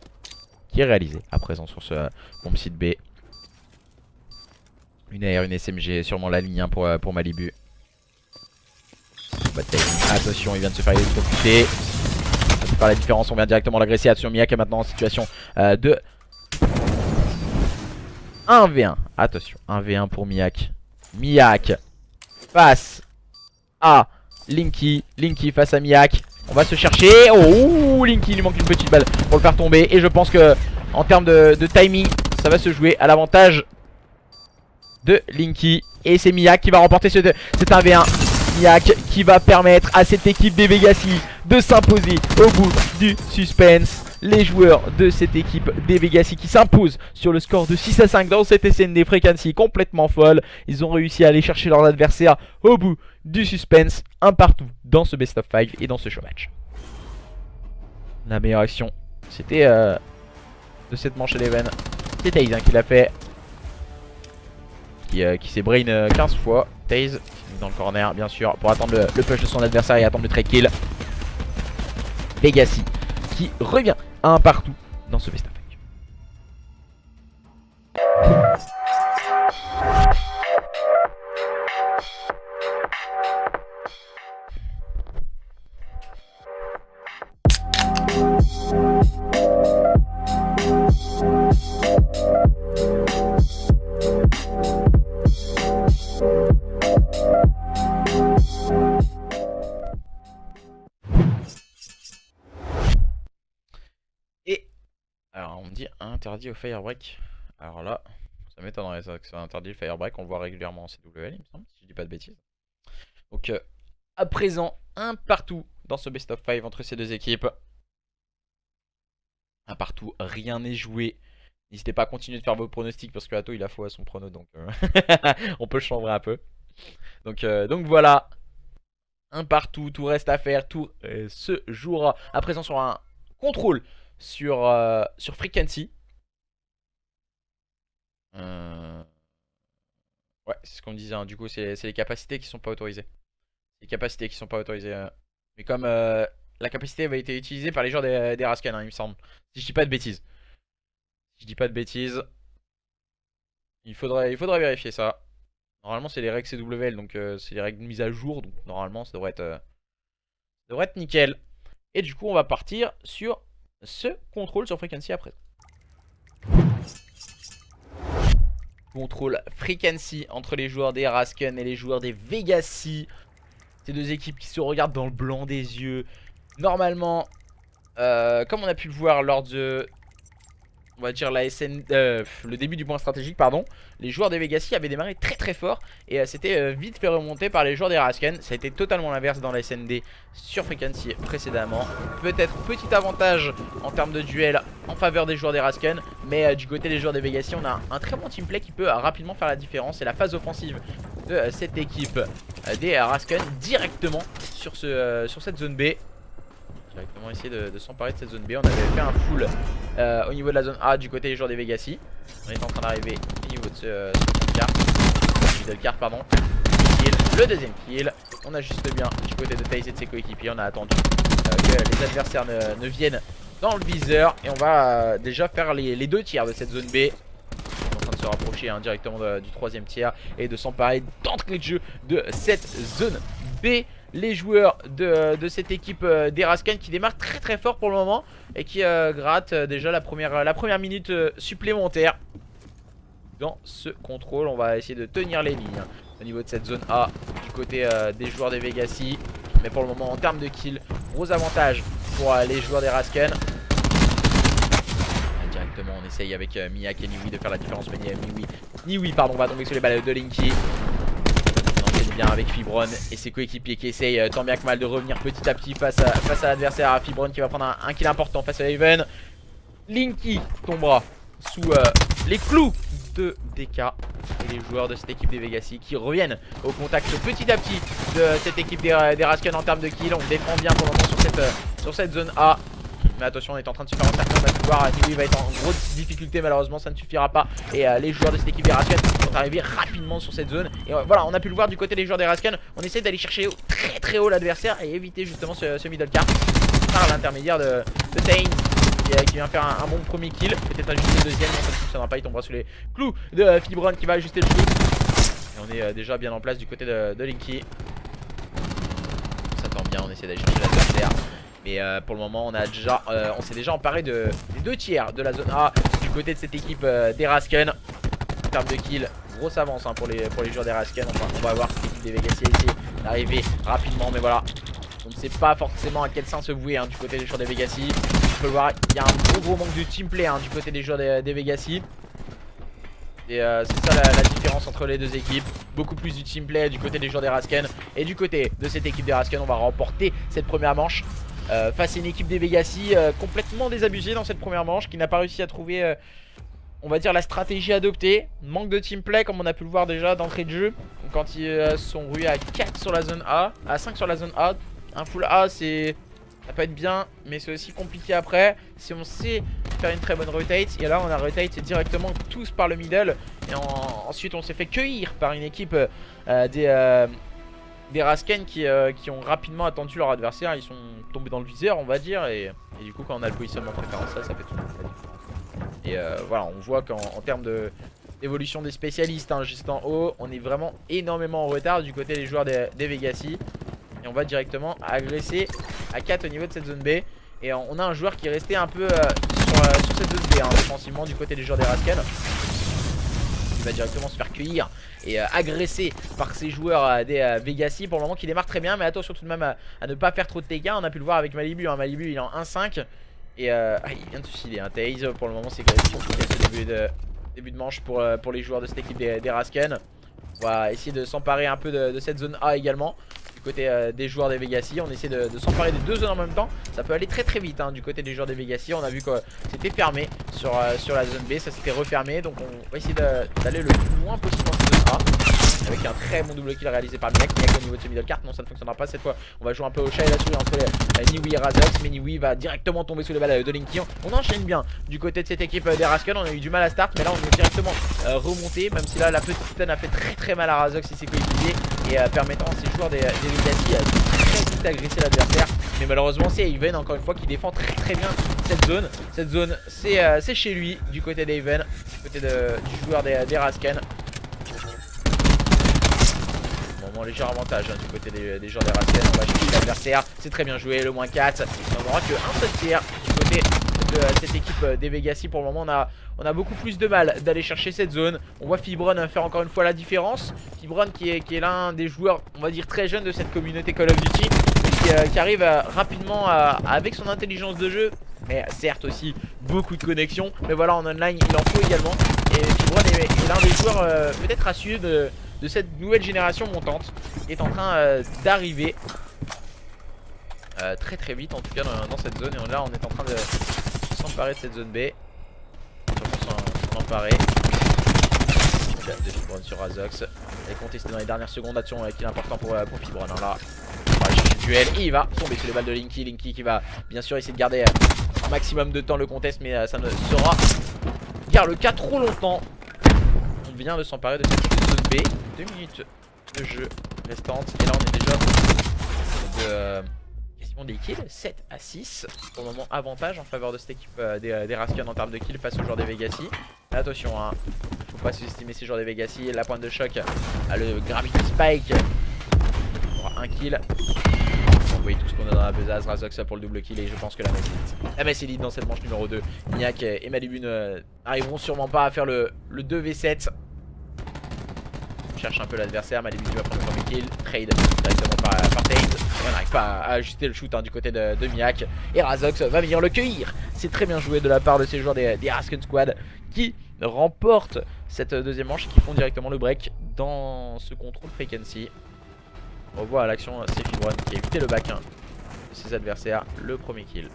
qui est réalisée à présent sur ce bombe site B. Une AR, une SMG, sûrement la ligne 1 pour Malibu. Attention, il vient de se faire électrocuter. Ça fait pas la différence, on vient directement l'agresser. Attention, Miak est maintenant en situation de 1v1. Attention, 1v1 pour Miak. Miak face à Linky. Linky face à Miak. On va se chercher. Oh, Linky, il lui manque une petite balle pour le faire tomber. Et je pense que en termes de timing, ça va se jouer à l'avantage de Linky. Et c'est Miak qui va remporter cet 1v1. Miak qui va permettre à cette équipe des Vegassi de s'imposer au bout du suspense. Les joueurs de cette équipe des Vegassi qui s'imposent sur le score de 6-5 dans cette SND Frequency complètement folle. Ils ont réussi à aller chercher leurs adversaires au bout du suspense, un partout dans ce best of 5 et dans ce show match. La meilleure action, c'était de cette manche Eleven. C'est Taze qui l'a fait. Qui s'est brain 15 fois. Taze dans le corner bien sûr pour attendre le push de son adversaire et attendre le trade kill. Vegassi qui revient à un partout dans ce best of 5. Alors on me dit interdit au firebreak. Alors là, ça m'étonnerait ça que ça interdit le firebreak. On le voit régulièrement en CWL il me semble, si je dis pas de bêtises. Donc à présent, un partout dans ce best of 5 entre ces deux équipes. Un partout, rien n'est joué. N'hésitez pas à continuer de faire vos pronostics parce que Atto il a faux à son prono donc on peut changer un peu. Donc voilà. Un partout, tout reste à faire, tout se jouera à présent sur un contrôle sur Frequency. Ouais, c'est ce qu'on disait, hein. Du coup c'est les capacités qui sont pas autorisées. Les capacités qui sont pas autorisées. Mais comme la capacité avait été utilisée par les joueurs des Raskan, hein, il me semble. Si je dis pas de bêtises. Si je dis pas de bêtises. Il faudrait vérifier ça. Normalement c'est les règles CWL, donc c'est les règles mises à jour. Donc normalement ça devrait être nickel. Et du coup on va partir sur ce contrôle sur Frequency après. Contrôle Frequency entre les joueurs des Rasken et les joueurs des Vegassi. Ces deux équipes qui se regardent dans le blanc des yeux. Normalement, comme on a pu le voir lors de, on va dire le début du point stratégique, pardon, les joueurs des Vegassi avaient démarré très très fort et c'était vite fait remonter par les joueurs des Rasken. Ça a été totalement l'inverse dans la SND sur Frequency précédemment. Peut-être petit avantage en termes de duel en faveur des joueurs des Rasken, mais du côté des joueurs des Vegassi, on a un très bon teamplay qui peut rapidement faire la différence. Et la phase offensive de cette équipe des Rasken directement sur cette zone B. Directement essayer de s'emparer de cette zone B. On avait fait un full au niveau de la zone A du côté des joueurs des Vegassi. On est en train d'arriver au niveau de ce middle card, pardon. Le deuxième kill. On ajuste bien du côté de Taze et de ses coéquipiers. On a attendu que les adversaires ne viennent dans le viseur. Et on va déjà faire les deux tiers de cette zone B. On est en train de se rapprocher directement du troisième tiers et de s'emparer d'entrée de jeu de cette zone B. Les joueurs de cette équipe des Rasken qui démarrent très très fort pour le moment et qui grattent déjà la première minute supplémentaire dans ce contrôle. On va essayer de tenir les lignes au niveau de cette zone A du côté des joueurs des Vegassi. Mais pour le moment en termes de kills, gros avantage pour les joueurs des Rasken. Directement on essaye avec Miak et Niwi de faire la différence, mais Niwi pardon, va tomber sur les balles de Linky. Bien avec Fibron et ses coéquipiers qui essayent tant bien que mal de revenir petit à petit face à l'adversaire. Fibron qui va prendre un kill important face à Even. Linky tombera sous les clous de DK. Et les joueurs de cette équipe des Vegassi qui reviennent au contact petit à petit de cette équipe des Rasken en termes de kill. On défend bien pour le moment sur cette zone A. Mais attention, on est en train de se faire encercler, on va le voir. Niwi va être en grosse difficulté, malheureusement ça ne suffira pas. Et les joueurs de cette équipe des Rasken sont arrivés rapidement sur cette zone. Et voilà, on a pu le voir du côté des joueurs des Rasken. On essaie d'aller chercher très très haut l'adversaire et éviter justement ce middle cart par l'intermédiaire de Tain qui vient faire un bon premier kill. Peut-être ajuster le deuxième, non ça ne fonctionnera pas, il tombera sous les clous de Fibron qui va ajuster le shoot. Et on est déjà bien en place du côté de Linky. Ça tombe bien, on essaie d'aller chercher l'adversaire. Mais pour le moment on s'est déjà emparé des 2 tiers de la zone A du côté de cette équipe des Rasken. En termes de kill, grosse avance hein, pour les joueurs des Rasken. On va voir cette équipe des Vegas essayer d'arriver rapidement, mais voilà. On ne sait pas forcément à quel sein se vouer hein, du côté des joueurs des Vegassi. On peut le voir, il y a un gros manque de teamplay hein, du côté des joueurs des Vegassi. Et c'est ça la différence entre les deux équipes. Beaucoup plus du teamplay du côté des joueurs des Rasken. Et du côté de cette équipe des Rasken, on va remporter cette première manche face à une équipe des Vegassi complètement désabusée dans cette première manche, qui n'a pas réussi à trouver on va dire la stratégie adoptée. Manque de teamplay comme on a pu le voir déjà d'entrée de jeu. Quand ils sont rués à 4 sur la zone A, à 5 sur la zone A. Un full A ça peut être bien, mais c'est aussi compliqué après si on sait faire une très bonne rotate. Et là on a rotate directement tous par le middle. Et ensuite on s'est fait cueillir par une équipe des Rasken qui ont rapidement attendu leur adversaire. Ils sont tombés dans le viseur on va dire. Et du coup quand on a le positionnement préférentiel ça fait tout la différence. Et voilà, on voit qu'en termes d'évolution des spécialistes hein, juste en haut, on est vraiment énormément en retard du côté des joueurs des Vegassi. Et on va directement agresser à 4 au niveau de cette zone B. Et on a un joueur qui est resté un peu sur cette zone B hein, défensivement du côté des joueurs des Rasken. Il va directement se faire cueillir et agresser par ces joueurs des Vegassi. Pour le moment qui démarre très bien, mais attention tout de même à ne pas faire trop de TK. On a pu le voir avec Malibu hein. Malibu il est en 1-5. Et il vient de suicider hein. Taze pour le moment c'est compliqué ce début de manche pour les joueurs de cette équipe des Rasken. On va essayer de s'emparer un peu de cette zone A également. Du côté des joueurs des Vegassi, on essaie de s'emparer des 2 zones en même temps. Ça peut aller très très vite hein, du côté des joueurs des Vegassi. On a vu que c'était fermé sur la zone B, ça s'était refermé. Donc on va essayer d'aller le plus loin possible dans cette zone A. Avec un très bon double kill réalisé par Miak. Miak au niveau de ce middle cart, non ça ne fonctionnera pas cette fois. On va jouer un peu au chat et la souris entre Niwi et Razox. Mais Niwi va directement tomber sous les balles de Linky. On enchaîne bien du côté de cette équipe des Rasken. On a eu du mal à start, mais là on est directement remonté. Même si là la petite stun a fait très très mal à Razox et ses coéquipiers. Et permettant à ces joueurs des Vegassi à très vite agresser l'adversaire. Mais malheureusement c'est Haven encore une fois qui défend très très bien cette zone. Cette zone c'est chez lui du côté d'Haven, du côté du joueur des Rasken. Léger avantage hein, du côté des joueurs des Rasken. On va chercher l'adversaire, c'est très bien joué, le moins 4. On n'aura que un seul tiers du côté de cette équipe des Vegassi. Pour le moment on a beaucoup plus de mal d'aller chercher cette zone. On voit Fibron faire encore une fois la différence. Fibron qui est l'un des joueurs on va dire très jeunes de cette communauté Call of Duty, qui arrive rapidement avec son intelligence de jeu. Mais certes aussi beaucoup de connexions. Mais voilà en online il en faut également. Et Fibron est l'un des joueurs peut-être à suivre de cette nouvelle génération montante qui est en train d'arriver très très vite en tout cas dans cette zone. Et là on est en train de s'emparer de cette zone B. S'en emparer de Fibron sur Razox. Elle est contestée dans les dernières secondes. Attention qui est important pour Fibron hein, là. On va aller chercher le duel et il va tomber sur les balles de Linky. Linky qui va bien sûr essayer de garder un maximum de temps le contest, mais ça ne sera car le cas trop longtemps. On vient de s'emparer de cette zone B. 2 minutes de jeu restantes. Et là on est déjà quasiment des kills. 7 à 6. Pour le moment avantage en faveur de cette équipe des Rasken en termes de kills face aux joueurs des Vegassi. Attention hein, faut pas sous-estimer ces joueurs des Vegassi. La pointe de choc à le Gravity Spike. On aura un kill. Vous voyez tout ce qu'on a dans la besace. Razox pour le double kill. Et je pense que la messe élite dans cette manche numéro 2. Miak et Malibu n'arriveront sûrement pas à faire le 2v7. On cherche un peu l'adversaire. Malibu va prendre le premier kill. Trade directement par Tate. On n'arrive pas à ajuster le shoot hein, du côté de Miak. Et Razox va venir le cueillir. C'est très bien joué de la part de ces joueurs des Rasken Squad qui remportent cette deuxième manche et qui font directement le break dans ce contrôle frequency. On revoit à l'action c'est Fibron qui a évité le back 1 de ses adversaires. Le premier kill.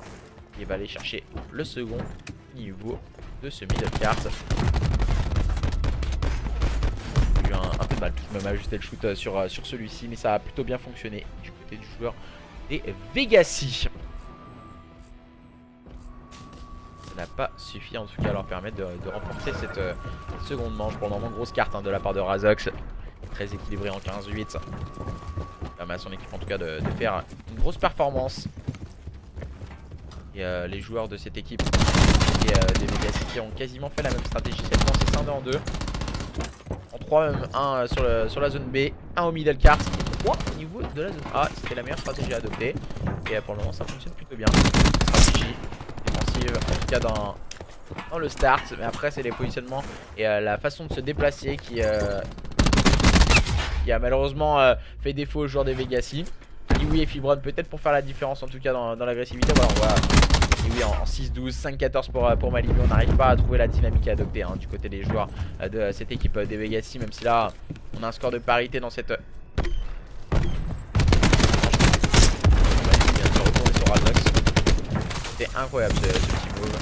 Il va aller chercher le second niveau de ce middle cart. Un peu de mal tout de même à ajuster le shoot sur celui-ci, mais ça a plutôt bien fonctionné du côté du joueur des Vegassi. ça n'a pas suffi en tout cas à leur permettre de remporter cette seconde manche. Pour le moment, grosse carte de la part de Razox. Très équilibré en 15-8. Ça permet à son équipe en tout cas de faire une grosse performance. Et les joueurs de cette équipe et des Vegas qui ont quasiment fait la même stratégie cette fois, c'est scindé en deux. En 3 même, un sur la zone B, un au middle cart et 3 au niveau de la zone A. C'était la meilleure stratégie à adopter. Et pour le moment ça fonctionne plutôt bien. Stratégie défensive en tout cas dans le start. Mais après c'est les positionnements et la façon de se déplacer qui a malheureusement fait défaut aux joueurs des Vegassi. Niwi et Fibron peut-être pour faire la différence en tout cas dans l'agressivité. Voilà, on voit Niwi en 6-12, 5-14 pour Malibu. On n'arrive pas à trouver la dynamique à adopter du côté des joueurs de cette équipe des Vegassi. Même si là on a un score de parité dans cette... Bien sûr retourner sur Razox. C'était incroyable ce petit move.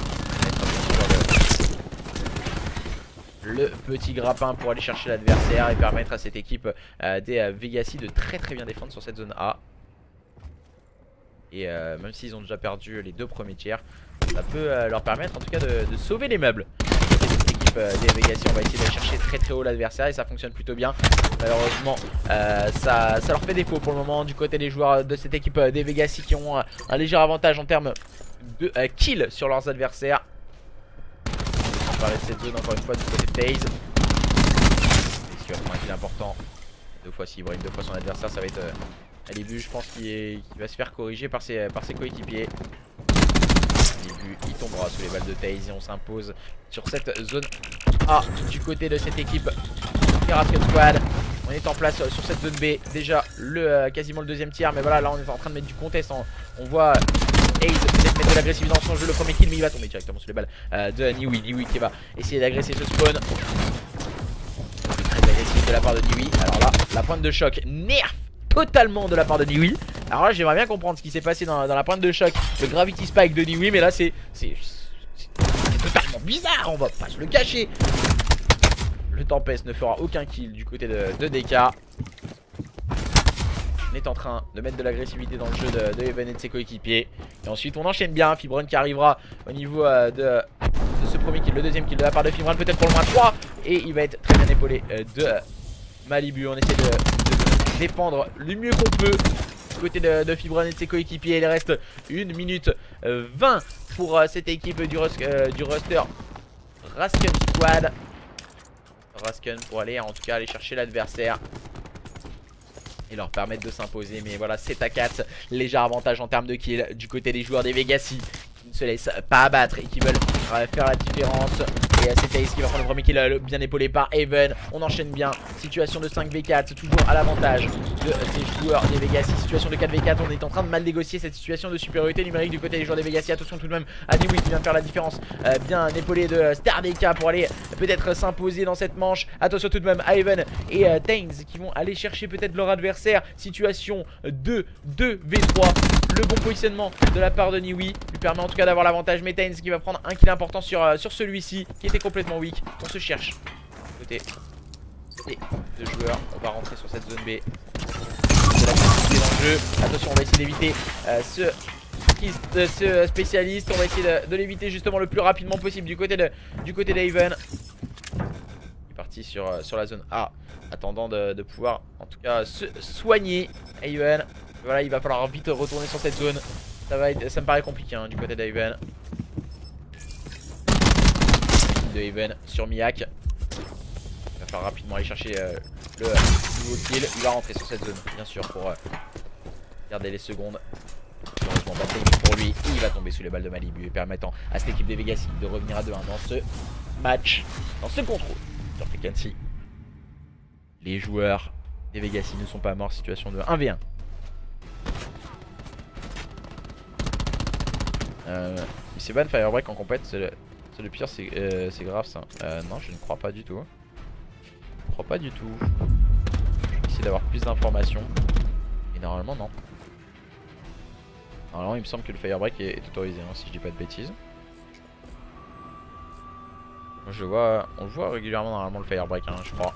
Le petit grappin pour aller chercher l'adversaire et permettre à cette équipe des Vegassi de très bien défendre sur cette zone A. Et même s'ils ont déjà perdu les 2 premiers tiers, ça peut leur permettre en tout cas de sauver les meubles. Cette équipe des Vegassi, on va essayer d'aller chercher très haut l'adversaire et ça fonctionne plutôt bien. Malheureusement ça leur fait défaut pour le moment du côté des joueurs de cette équipe des Vegassi qui ont un léger avantage en termes de kills sur leurs adversaires. On va parler de cette zone encore une fois du côté de FaZe. Est-ce qu'il va prendre un kill important? 2 fois s'il brain 2 fois son adversaire, ça va être à début je pense qu'il va se faire corriger par ses coéquipiers. Début, il tombera sous les balles de FaZe et on s'impose sur cette zone A du côté de cette équipe Rascal Squad. On est en place sur cette zone B. Déjà quasiment le deuxième tiers, mais voilà, là on est en train de mettre du contest. On voit Ace peut-être mettre de l'agressivité dans son jeu. Le premier kill, mais il va tomber directement sur les balles de Niwi. Niwi qui va essayer d'agresser ce spawn. Très agressif de la part de Niwi. Alors là, la pointe de choc nerf totalement de la part de Niwi. Alors là j'aimerais bien comprendre ce qui s'est passé dans la pointe de choc, le Gravity Spike de Niwi. Mais là c'est totalement bizarre, on va pas se le cacher. Le Tempest ne fera aucun kill du côté de DK. On est en train de mettre de l'agressivité dans le jeu de Even et de ses coéquipiers. Et ensuite on enchaîne bien, Fibron qui arrivera au niveau de ce premier kill. Le deuxième kill de la part de Fibron, peut-être pour le moins 3. Et il va être très bien épaulé de Malibu. On essaie de défendre le mieux qu'on peut du côté de Fibron et de ses coéquipiers. Il reste 1 minute 20 pour cette équipe du roster Rascal Squad. Rascal pour aller en tout cas aller chercher l'adversaire et leur permettre de s'imposer. Mais voilà, 7-4, léger avantage en termes de kill du côté des joueurs des Vegassi qui ne se laissent pas abattre et qui veulent faire la différence. Et c'est Ace qui va prendre le premier kill, bien épaulé par Even. On enchaîne bien, situation de 5v4, toujours à l'avantage de ces joueurs des Vegassi. Situation de 4v4, on est en train de mal négocier cette situation de supériorité numérique du côté des joueurs des Vegassi. Attention tout de même à Niwi qui vient faire la différence, bien épaulé de StarDK pour aller peut-être s'imposer dans cette manche. Attention tout de même à Even et Tains qui vont aller chercher peut-être leur adversaire. Situation de 2v3, le bon positionnement de la part de Niwi lui permet en tout cas d'avoir l'avantage. Mais Tains qui va prendre un kill important sur celui-ci qui était complètement weak. On se cherche côté des deux joueurs. On va rentrer sur cette zone B. De la difficulté dans le jeu. Attention, on va essayer d'éviter ce spécialiste. On va essayer de l'éviter justement le plus rapidement possible du côté d'Aven. Il est parti sur la zone A, attendant de pouvoir en tout cas se soigner. Aven, voilà, il va falloir vite retourner sur cette zone. Ça me paraît compliqué du côté d'Aven. De Even sur Miak. Il va falloir rapidement aller chercher le nouveau kill. Il va rentrer sur cette zone, bien sûr, pour garder les secondes. Heureusement, pas de pour lui. Il va tomber sous les balles de Malibu, permettant à cette équipe des Vegassi de revenir à 2-1 dans ce match, dans ce contrôle sur Frequency. Les joueurs des Vegassi ne sont pas morts. Situation de 1v1. C'est ban Firebreak en compète, c'est le pire, c'est grave ça. Non, je ne crois pas du tout. Je crois pas du tout. Je vais essayer d'avoir plus d'informations. Et normalement, non. Normalement, il me semble que le Firebreak est autorisé, si je dis pas de bêtises. Moi, on le voit régulièrement normalement le Firebreak, je crois.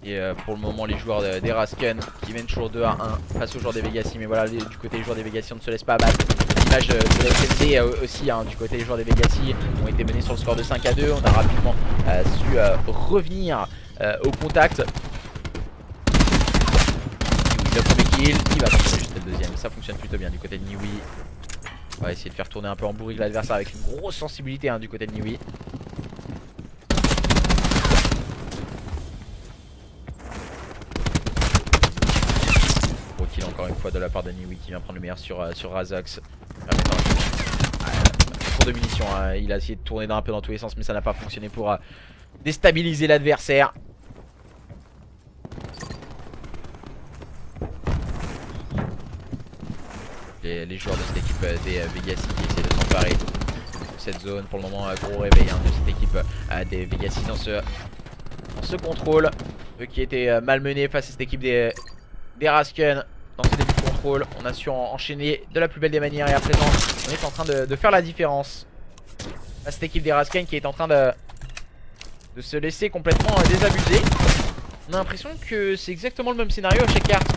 Et pour le moment les joueurs des Rasken qui mènent toujours 2 à 1 face aux joueurs des Vegassi. Mais voilà, du côté des joueurs des Vegassi on ne se laisse pas abattre. L'image de la SND aussi du côté des joueurs des Vegassi ont été menés sur le score de 5 à 2. On a rapidement su revenir au contact. Le premier kill, il va tenter juste le deuxième. Ça fonctionne plutôt bien du côté de Niwi. On va essayer de faire tourner un peu en bourrique l'adversaire avec une grosse sensibilité du côté de Niwi. Gros kill encore une fois de la part de Niwi qui vient prendre le meilleur sur Razox. Trop de munitions, il a essayé de tourner un peu dans tous les sens mais ça n'a pas fonctionné pour déstabiliser l'adversaire. Les joueurs de cette équipe des Vegassi qui essaient de s'emparer de cette zone. Pour le moment, gros réveil de cette équipe des Vegassi dans ce contrôle. Eux qui étaient malmenés face à cette équipe des Rasken dans ce début de contrôle. On a su enchaîner de la plus belle des manières et à présent on est en train de faire la différence à cette équipe des Rasken qui est en train de se laisser complètement désabuser. On a l'impression que c'est exactement le même scénario à chaque carte.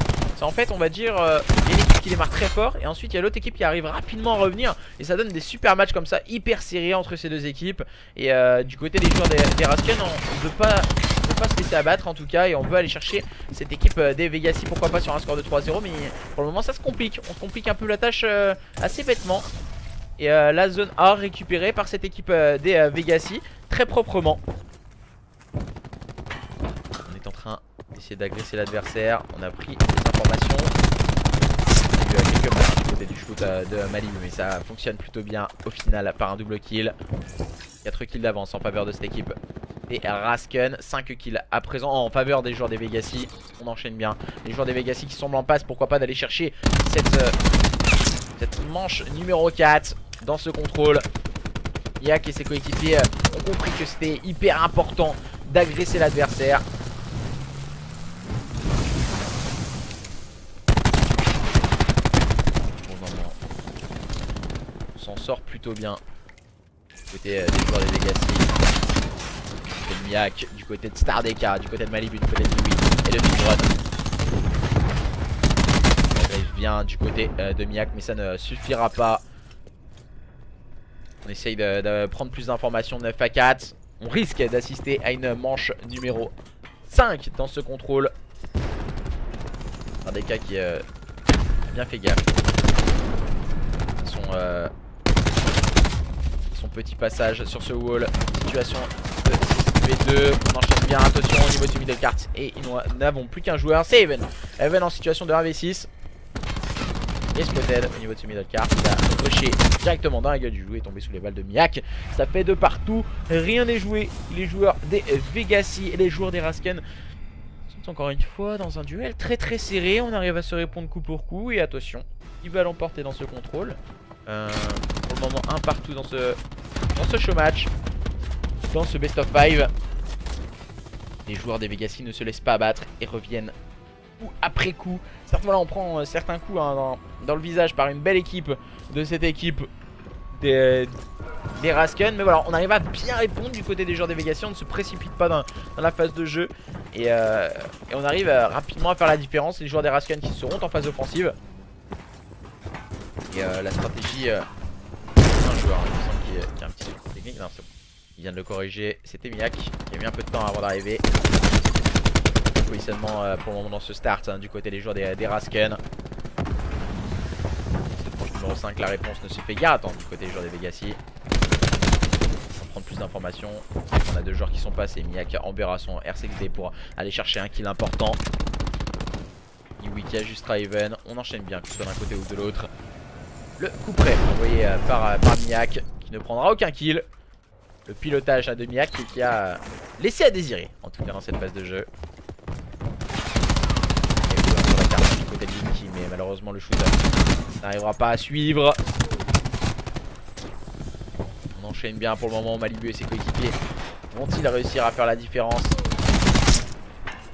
En fait on va dire il y a une équipe qui démarre très fort et ensuite il y a l'autre équipe qui arrive rapidement à revenir et ça donne des super matchs comme ça hyper serrés entre ces deux équipes. Et du côté des joueurs des Rasken on ne veut pas se laisser abattre en tout cas et on veut aller chercher cette équipe des Vegassi, pourquoi pas sur un score de 3-0, mais pour le moment ça se complique, on se complique un peu la tâche assez bêtement. Et la zone A récupérée par cette équipe des Vegassi très proprement. On est en train d'essayer d'agresser l'adversaire, on a pris des informations. On a eu quelques matchs du côté du shoot de Malibu mais ça fonctionne plutôt bien au final par un double kill. 4 kills d'avance en faveur de cette équipe des Rasken, 5 kills à présent en faveur des joueurs des Vegassi. On enchaîne bien, les joueurs des Vegassi qui semblent en passe, pourquoi pas d'aller chercher cette manche numéro 4 dans ce contrôle. Yak et ses coéquipiers ont compris que c'était hyper important d'agresser l'adversaire. S'en sort plutôt bien du côté des joueurs des Vegassi, du côté de Miak, du côté de Stardeka, du côté de Malibu, du côté de Louis et de Bigron. On arrive bien du côté de Miak mais ça ne suffira pas. On essaye de prendre plus d'informations. 9 à 4. On risque d'assister à une manche numéro 5 dans ce contrôle. Stardeka qui a bien fait gaffe. Son petit passage sur ce wall. Situation de 6v2. On enchaîne bien. Attention au niveau du middle cart. Et nous n'avons plus qu'un joueur. C'est Even. Even en situation de 1v6. Et Spotted au niveau de ce middle cart. Il a rushé directement dans la gueule du jouet. Et tombé sous les balles de Miak. Ça fait de partout. Rien n'est joué. Les joueurs des Vegassi et les joueurs des Rasken sont encore une fois dans un duel très très serré. On arrive à se répondre coup pour coup. Et attention, il va l'emporter dans ce contrôle. Pour le moment un partout dans ce show match, dans ce best of 5. Les joueurs des Vegassi ne se laissent pas abattre et reviennent coup après coup. Certes là on prend certains coups dans le visage par une belle équipe de cette équipe des Rasken, mais voilà on arrive à bien répondre du côté des joueurs des Vegassi. On ne se précipite pas dans la phase de jeu et on arrive rapidement à faire la différence. Les joueurs des Rasken qui seront en phase offensive. Et la stratégie un joueur il me semble qu'il y a un petit truc technique. Non, c'est bon. Il vient de le corriger. C'était Miak qui a mis un peu de temps avant d'arriver. Positionnement pour le moment dans ce start du côté des joueurs des Rasken. Cette manche numéro 5, la réponse ne se fait guère attendre du côté des joueurs des Vegassi. On va prendre plus d'informations. On a deux joueurs qui sont passés. Miak enverra son RCXD pour aller chercher un kill important. Iwi qui ajustera Even. On enchaîne bien que ce soit d'un côté ou de l'autre. Le coup près envoyé par Miak qui ne prendra aucun kill. Le pilotage de Miak qui a laissé à désirer en tout cas dans cette phase de jeu. Et sur la carte du côté de Linky, mais malheureusement le shoot n'arrivera pas à suivre. On enchaîne bien pour le moment. Malibu et ses coéquipiers vont-ils réussir à faire la différence?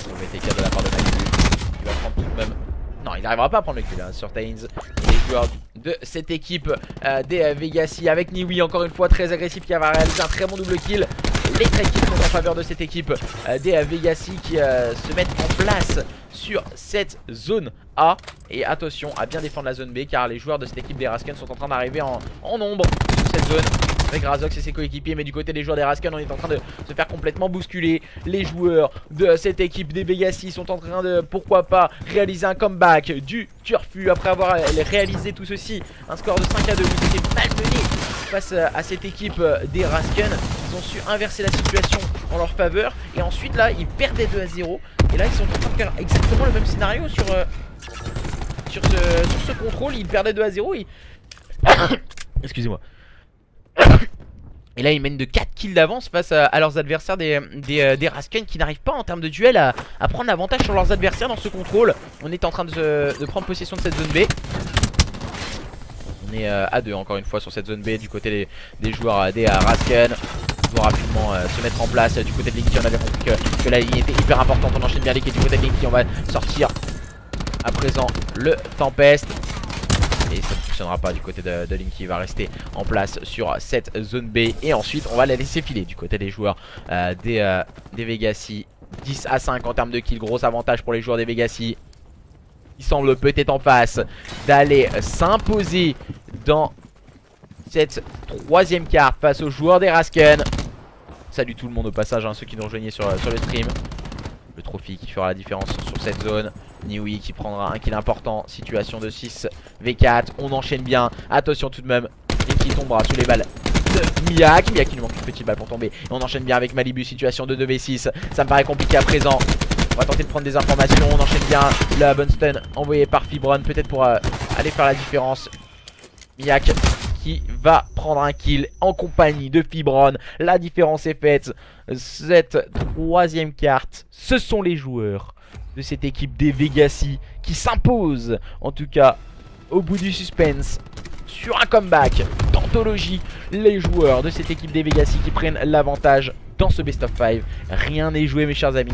Mauvais TK de la part de Malibu. Il va prendre tout de même. Non, il n'arrivera pas à prendre le kill sur Tains. Les joueurs de cette équipe des Vegassi avec Niwi encore une fois très agressif qui va réaliser un très bon double kill. Les trades qui sont en faveur de cette équipe des Vegassi qui se mettent en place sur cette zone A. Et attention à bien défendre la zone B, car les joueurs de cette équipe des Rasken sont en train d'arriver en nombre sur cette zone avec Razox et ses coéquipiers. Mais du côté des joueurs des Rasken, on est en train de se faire complètement bousculer. Les joueurs de cette équipe des Vegassi sont en train de, pourquoi pas, réaliser un comeback du Turfu après avoir réalisé tout ceci. Un score de 5-2, ils étaient malmenés face à cette équipe des Rasken. Ils ont su inverser la situation en leur faveur. Et ensuite là, ils perdaient 2-0. Et là, ils sont en train de faire exactement le même scénario sur ce contrôle. Ils perdaient 2-0 et... Excusez-moi. Et là ils mènent de 4 kills d'avance face à leurs adversaires des Rasken, qui n'arrivent pas en termes de duel à prendre l'avantage sur leurs adversaires dans ce contrôle. On est en train de prendre possession de cette zone B. On est à 2 encore une fois sur cette zone B du côté des joueurs des Rasken. Ils vont rapidement se mettre en place. Du côté de Linky, on avait compris que la ligne était hyper importante. On enchaîne bien les kills du côté de Linky. On va sortir à présent le Tempest. Et ça ne fonctionnera pas du côté de Linky. Il va rester en place sur cette zone B. Et ensuite on va la laisser filer du côté des joueurs des Vegassi. 10-5 en termes de kills. Gros avantage pour les joueurs des Vegassi. Il semble peut-être en face d'aller s'imposer dans cette troisième carte face aux joueurs des Rasken. Salut tout le monde au passage, hein, ceux qui nous rejoignaient sur le stream. Le trophy qui fera la différence sur cette zone. Niwi qui prendra un kill important. Situation de 6v4. On enchaîne bien. Attention tout de même. Et qui tombera sous les balles de Miak. Miak qui nous manque une petite balle pour tomber. Et on enchaîne bien avec Malibu. Situation de 2v6. Ça me paraît compliqué à présent. On va tenter de prendre des informations. On enchaîne bien. La bonne stun envoyée par Fibron. Peut-être pour aller faire la différence. Miak qui va prendre un kill en compagnie de Fibron. La différence est faite. Cette troisième carte, ce sont les joueurs de cette équipe des Vegassi qui s'imposent, en tout cas au bout du suspense, sur un comeback d'anthologie. Les joueurs de cette équipe des Vegassi qui prennent l'avantage dans ce best of 5. Rien n'est joué mes chers amis.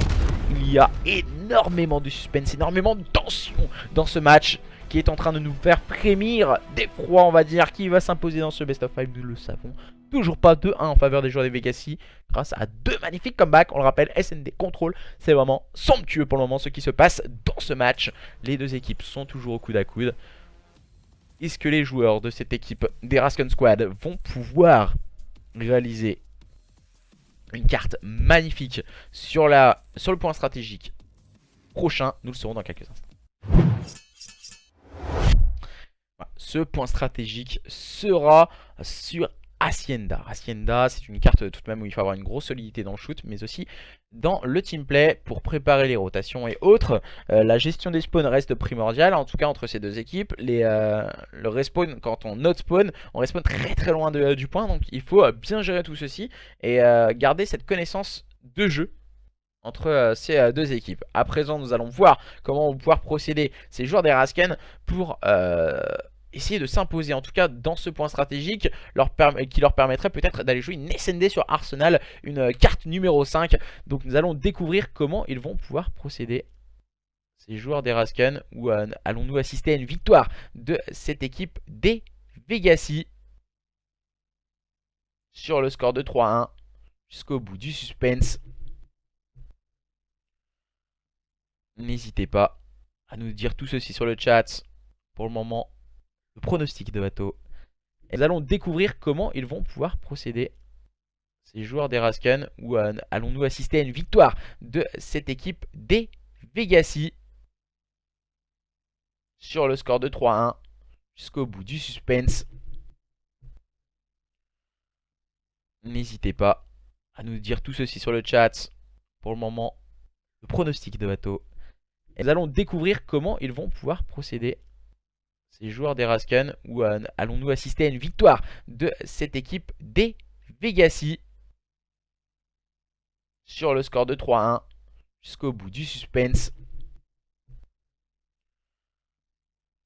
Il y a énormément de suspense, énormément de tension dans ce match qui est en train de nous faire frémir d'effroi, on va dire. Qui va s'imposer dans ce best of 5, nous le savons. Toujours pas 2-1 en faveur des joueurs des Vegassi grâce à 2 magnifiques comebacks. On le rappelle, SND Control, c'est vraiment somptueux pour le moment ce qui se passe dans ce match. Les deux équipes sont toujours au coude à coude. Est-ce que les joueurs de cette équipe des Rasken Squad vont pouvoir réaliser une carte magnifique sur le point stratégique prochain? Nous le saurons dans quelques instants. Voilà, ce point stratégique sera sur Hacienda. Hacienda, c'est une carte tout de même où il faut avoir une grosse solidité dans le shoot, mais aussi dans le teamplay pour préparer les rotations et autres. La gestion des spawns reste primordiale, en tout cas entre ces deux équipes. Le respawn, quand on not spawn, on respawn très loin du point, donc il faut bien gérer tout ceci et garder cette connaissance de jeu entre ces deux équipes. À présent, nous allons voir comment on va pouvoir procéder ces joueurs des Rasken pour essayer de s'imposer, en tout cas dans ce point stratégique, qui leur permettrait peut-être d'aller jouer une SND sur Arsenal, une carte numéro 5. Donc nous allons découvrir comment ils vont pouvoir procéder, ces joueurs des Rasken, ou allons-nous assister à une victoire de cette équipe des Vegassi sur le score de 3-1 jusqu'au bout du suspense. N'hésitez pas à nous dire tout ceci sur le chat. Pour le moment, le pronostic de Bateau. Et nous allons découvrir comment ils vont pouvoir procéder, ces joueurs des Rasken, ou allons-nous assister à une victoire de cette équipe des Vegassi sur le score de 3-1 jusqu'au bout du suspense. N'hésitez pas à nous dire tout ceci sur le chat. Pour le moment, le pronostic de Bateau. Et nous allons découvrir comment ils vont pouvoir procéder, ces joueurs des Rasken, ou allons-nous assister à une victoire de cette équipe des Vegassi sur le score de 3-1 jusqu'au bout du suspense.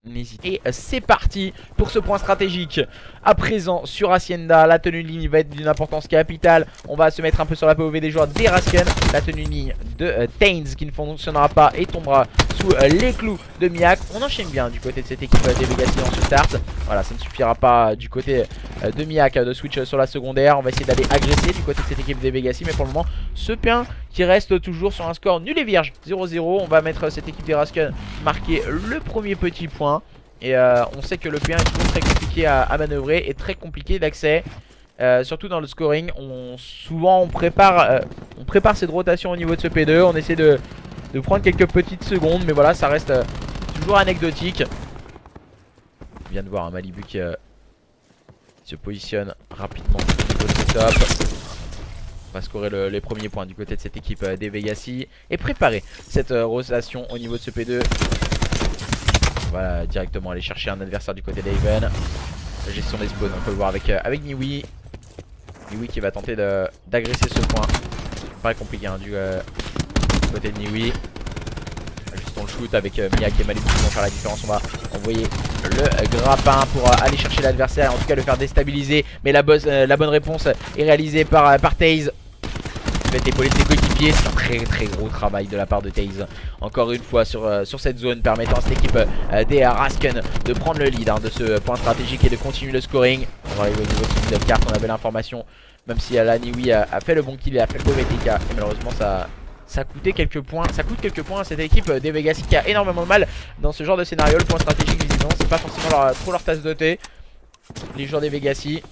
N'hésitez. Et c'est parti pour ce point stratégique. À présent sur Hacienda, la tenue de ligne va être d'une importance capitale. On va se mettre un peu sur la POV des joueurs des Rasken. La tenue de ligne de Tains qui ne fonctionnera pas et tombera sous les clous de Miak. On enchaîne bien du côté de cette équipe des Vegassi dans ce start. Voilà, ça ne suffira pas du côté de Miak de switch sur la secondaire. On va essayer d'aller agresser du côté de cette équipe des Vegassi, mais pour le moment ce P1 qui reste toujours sur un score nul et vierge, 0-0. On va mettre cette équipe des Rasken marquer le premier petit point. Et on sait que le P1 est toujours très compliqué à manœuvrer et très compliqué d'accès. Surtout dans le scoring, souvent on prépare cette rotation au niveau de ce P2. On essaie de prendre quelques petites secondes, mais voilà, ça reste toujours anecdotique. On vient de voir un Malibu qui se positionne rapidement au niveau de ce top. On va scorer les premiers points du côté de cette équipe des Vegassi et préparer cette rotation au niveau de ce P2. Voilà, directement aller chercher un adversaire du côté d'Haven. La gestion des spawns, on peut le voir avec Niwi. Niwi qui va tenter d'agresser ce point. Ça paraît compliqué hein, du côté de Niwi. Ajustons le shoot avec Miak et Malibu qui vont faire la différence. On va envoyer le grappin pour aller chercher l'adversaire, en tout cas le faire déstabiliser. Mais la bonne réponse est réalisée par TaZe. Il va épauler ses coéquipiers. C'est un très gros travail de la part de TaZe. Encore une fois sur cette zone, permettant à cette équipe des Rasken de prendre le lead de ce point stratégique et de continuer le scoring. On va arriver au niveau de cette carte, on avait l'information. Même si la Niwi a fait le bon kill et a fait le mauvais TK. Et malheureusement ça a coûté quelques points. Ça coûte quelques points à cette équipe des Vegassi qui a énormément de mal dans ce genre de scénario. Le point stratégique visiblement c'est pas forcément trop leur tasse de thé. Les joueurs des Vegassi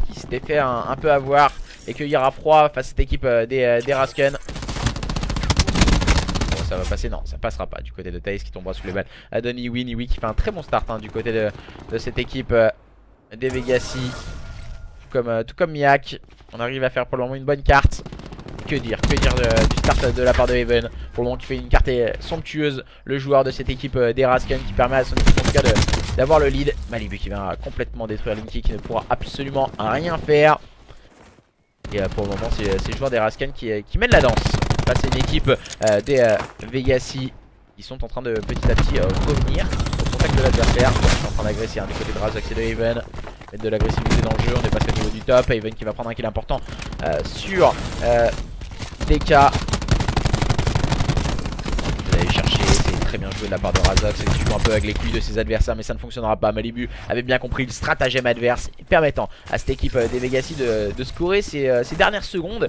qui s'étaient fait un peu avoir et cueillir à froid face à cette équipe des Rasken. Bon, ça va passer, non, ça passera pas du côté de TaZe qui tombera sous les balles de Niwi. Niwi qui fait un très bon start du côté de cette équipe des Vegassi. Tout comme Miak. On arrive à faire pour le moment une bonne carte. Que dire du start de la part de Haven. Pour le moment qui fait une carte somptueuse. Le joueur de cette équipe des Rasken qui permet à son équipe en tout cas d'avoir le lead. Malibu qui va complètement détruire Linky qui ne pourra absolument rien faire. Et pour le moment c'est les joueurs des Rasken qui mènent la danse face à une équipe des Vegassi qui sont en train de petit à petit revenir au contact de l'adversaire. Ils sont en train d'agresser du côté de Razox et de Haven. Mettre de l'agressivité dans le jeu, on est passé au niveau du top. Haven qui va prendre un kill important sur DK. Vous allez chercher, c'est très bien joué de la part de Razox. Il joue un peu avec les couilles de ses adversaires, mais ça ne fonctionnera pas. Malibu avait bien compris le stratagème adverse, permettant à cette équipe des Vegassi de scorer ces dernières secondes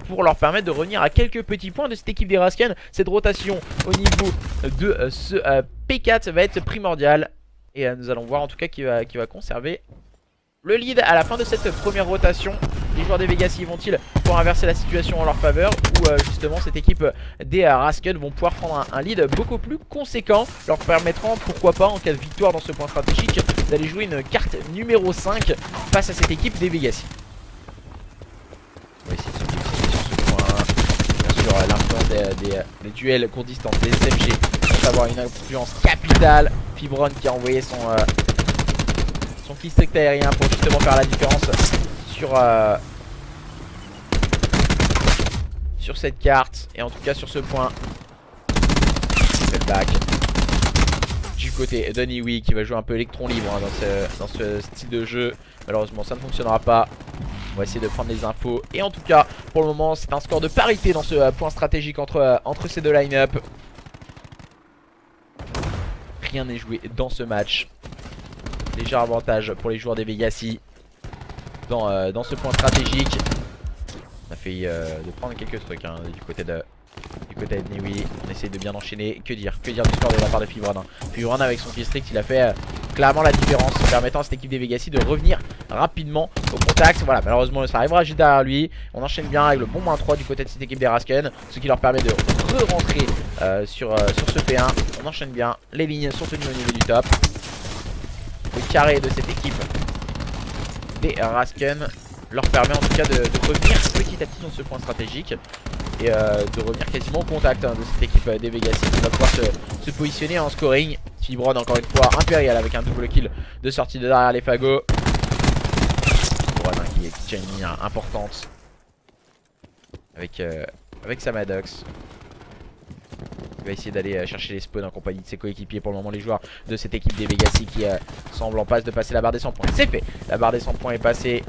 pour leur permettre de revenir à quelques petits points de cette équipe des Rasken. Cette rotation au niveau de ce P4 va être primordiale. Et nous allons voir en tout cas qui va conserver le lead à la fin de cette première rotation. Les joueurs des Vegassi vont-ils pouvoir inverser la situation en leur faveur, ou justement cette équipe des Rasken vont pouvoir prendre un lead beaucoup plus conséquent, leur permettant pourquoi pas en cas de victoire dans ce point stratégique d'aller jouer une carte numéro 5 face à cette équipe des Vegassi. On va essayer de se positionner sur ce point. Bien sûr l'influence des duels court distance, des SMG vont avoir une influence capitale. Fibron qui a envoyé son kill strict aérien pour justement faire la différence sur cette carte. Et en tout cas sur ce point back du côté de Niwi qui va jouer un peu électron libre dans ce style de jeu. Malheureusement ça ne fonctionnera pas. On va essayer de prendre les infos. Et en tout cas pour le moment c'est un score de parité dans ce point stratégique entre ces deux line-up. Rien n'est joué dans ce match. Léger avantage pour les joueurs des Vegassi dans ce point stratégique. On a failli de prendre quelques trucs du côté de Niwi. On essaye de bien enchaîner. Que dire du score de la part de Fibron. Fibron avec son kill strict il a fait clairement la différence, permettant à cette équipe des Vegassi de revenir rapidement au contact. Voilà, malheureusement ça arrivera juste derrière lui. On enchaîne bien avec le bon -3 du côté de cette équipe des Rasken, ce qui leur permet de re-rentrer sur ce P1. On enchaîne bien, les lignes sont tenues au niveau du top. Le carré de cette équipe des Rasken leur permet en tout cas de revenir petit à petit dans ce point stratégique et de revenir quasiment au contact de cette équipe des Vegassi qui va pouvoir se positionner en scoring. Fibron encore une fois impérial avec un double kill de sortie de derrière les fagots. Fibron qui tient une ligne importante avec sa Maddox. Il va essayer d'aller chercher les spawns en compagnie de ses coéquipiers. Pour le moment les joueurs de cette équipe des Vegassi qui semblent en passe de passer la barre des 100 points. C'est fait, la barre des 100 points est passée.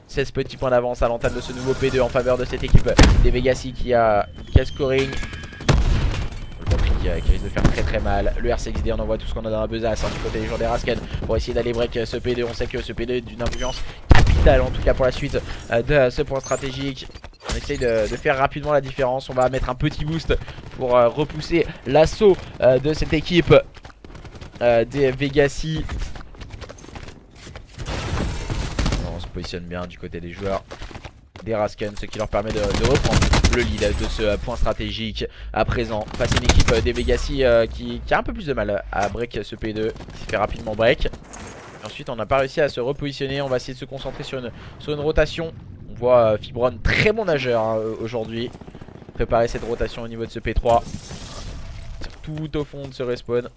16 petits points d'avance à l'entame de ce nouveau P2 en faveur de cette équipe des Vegassi qui a scoring. Le bon qui risque de faire très mal. Le RCXD, on envoie tout ce qu'on a dans la besace du côté des joueurs des Rasken pour essayer d'aller break ce P2. On sait que ce P2 est d'une influence capitale en tout cas pour la suite de ce point stratégique. On essaye de faire rapidement la différence. On va mettre un petit boost pour repousser l'assaut de cette équipe des Vegassi. On se positionne bien du côté des joueurs des Rasken, ce qui leur permet de reprendre le lead de ce point stratégique. À présent, face à une équipe des Vegassi qui a un peu plus de mal à break ce P2, qui s'est fait rapidement break. Et ensuite, on n'a pas réussi à se repositionner. On va essayer de se concentrer sur une rotation. On voit Fibron, très bon nageur hein, aujourd'hui, préparer cette rotation au niveau de ce P3. Tout au fond de ce respawn.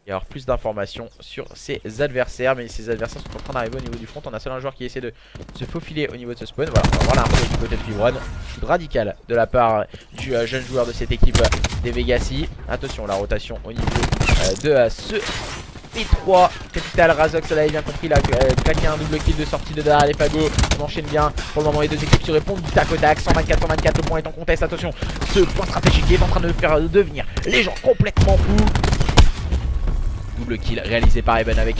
Et avoir plus d'informations sur ses adversaires. Mais ses adversaires sont en train d'arriver au niveau du front. On a seul un joueur qui essaie de se faufiler au niveau de ce spawn. Voilà, on va voir l'info du côté de Fibron. Shoot radical de la part du jeune joueur de cette équipe des Vegassi. Attention, la rotation au niveau de ce P3. Capital Razox, là il a bien compris, là claqué un double kill de sortie de derrière les fagots. On enchaîne bien. Pour le moment, les deux équipes se répondent du tac au tac. 124-124, le point est en contest. Attention, ce point stratégique est en train de faire devenir les gens complètement fous. Double kill réalisé par Eben avec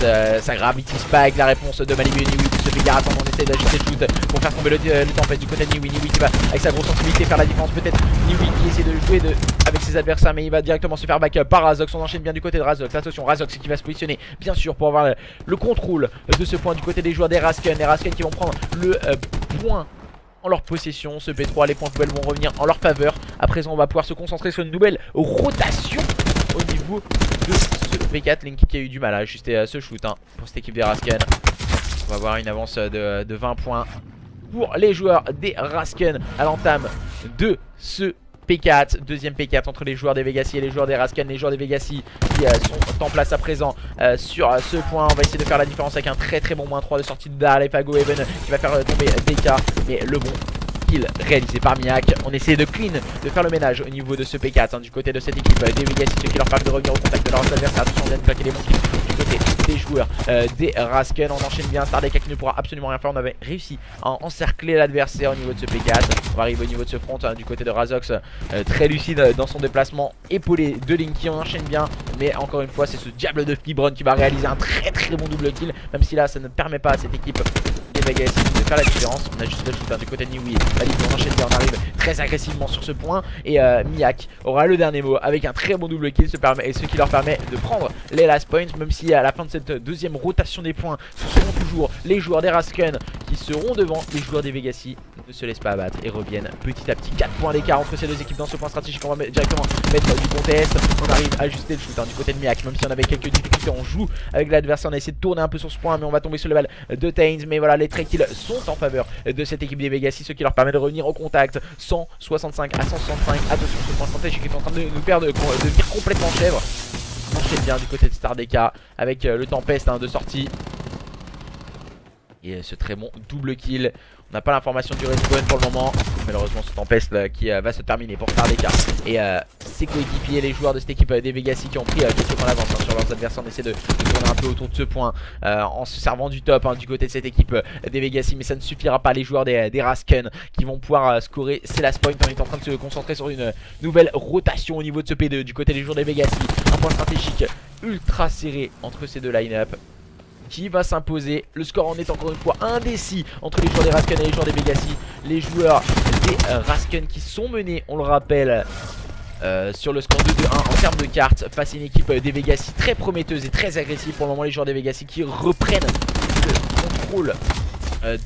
sa Gravity Spike. La réponse de Malibu et Niwi qui se fait gare. Attends, on essaie d'ajuster le shoot pour faire tomber le tempête du côté de Niwi. Niwi qui va avec sa grosse sensibilité faire la différence. Peut-être Niwi qui essaie de jouer avec ses adversaires, mais il va directement se faire back par Razox. On enchaîne bien du côté de Razox. Attention, Razox qui va se positionner bien sûr pour avoir le contrôle de ce point du côté des joueurs des Rasken. Les Rasken qui vont prendre le point en leur possession. Ce P3, les points poubelles vont revenir en leur faveur. À présent, on va pouvoir se concentrer sur une nouvelle rotation au niveau de ce P4. Link qui a eu du mal à ajuster ce shoot hein, pour cette équipe des Rasken. On va avoir une avance de 20 points pour les joueurs des Rasken à l'entame de ce P4. Deuxième P4 entre les joueurs des Vegassi et les joueurs des Rasken. Les joueurs des Vegassi qui sont en place à présent sur ce point. On va essayer de faire la différence avec un très bon -3 de sortie de Dar. Les Fago Even qui va faire tomber DK. Mais le bon kill réalisé par Miak. On essaie de clean, de faire le ménage au niveau de ce P4 hein, du côté de cette équipe des Vegassi, ce qui leur permet de revenir au contact de leurs adversaires. Attention, on vient de plaquer les bons kills du côté des joueurs des Rasken. On enchaîne bien. Stardeka qui ne pourra absolument rien faire. On avait réussi à encercler l'adversaire au niveau de ce P4. On va arriver au niveau de ce front hein, du côté de Razox, très lucide dans son déplacement, épaulé de Linky. On enchaîne bien, mais encore une fois c'est ce diable de Fibron qui va réaliser un très bon double kill, même si là ça ne permet pas à cette équipe des Vegassi de faire la différence. On a juste le shoot hein, du côté de Niwi. On enchaîne bien, on arrive très agressivement sur ce point. Et Miak aura le dernier mot avec un très bon double kill, ce qui leur permet de prendre les last points. Même si à la fin de cette deuxième rotation des points, ce seront toujours les joueurs des Rasken qui seront devant. Les joueurs des Vegassi ne se laissent pas abattre et reviennent petit à petit. 4 points d'écart entre ces deux équipes dans ce point stratégique. On va directement mettre du contest. On arrive à ajuster le shoot hein, du côté de Miak. Même si on avait quelques difficultés, on joue avec l'adversaire. On a essayé de tourner un peu sur ce point, mais on va tomber sur le bal de Tains. Mais voilà, les traits kills sont en faveur de cette équipe des Vegassi, ce qui leur permet de revenir au contact. 165 à 165. Attention, ce point stratégique est en train de nous faire de devenir complètement chèvre. On enchaîne bien du côté de Stardeka avec le Tempest hein, de sortie. Et ce très bon double kill. On n'a pas l'information du respawn pour le moment. Malheureusement ce Tempest là, qui va se terminer pour Stardeka. Et ses coéquipiers, les joueurs de cette équipe des Vegassi qui ont pris quelques points d'avance hein, sur leurs adversaires. On essaie de tourner un peu autour de ce point en se servant du top hein, du côté de cette équipe des Vegassi. Mais ça ne suffira pas. Les joueurs des Rasken qui vont pouvoir scorer c'est last point. On est en train de se concentrer sur une nouvelle rotation au niveau de ce P2 du côté des joueurs des Vegassi. Un point stratégique ultra serré entre ces deux line-up qui va s'imposer. Le score en est encore une fois indécis entre les joueurs des Rasken et les joueurs des Vegassi. Les joueurs des Rasken qui sont menés, on le rappelle, sur le score de 2-1 en termes de cartes face à une équipe des Vegassi très prometteuse et très agressive. Pour le moment, les joueurs des Vegassi qui reprennent le contrôle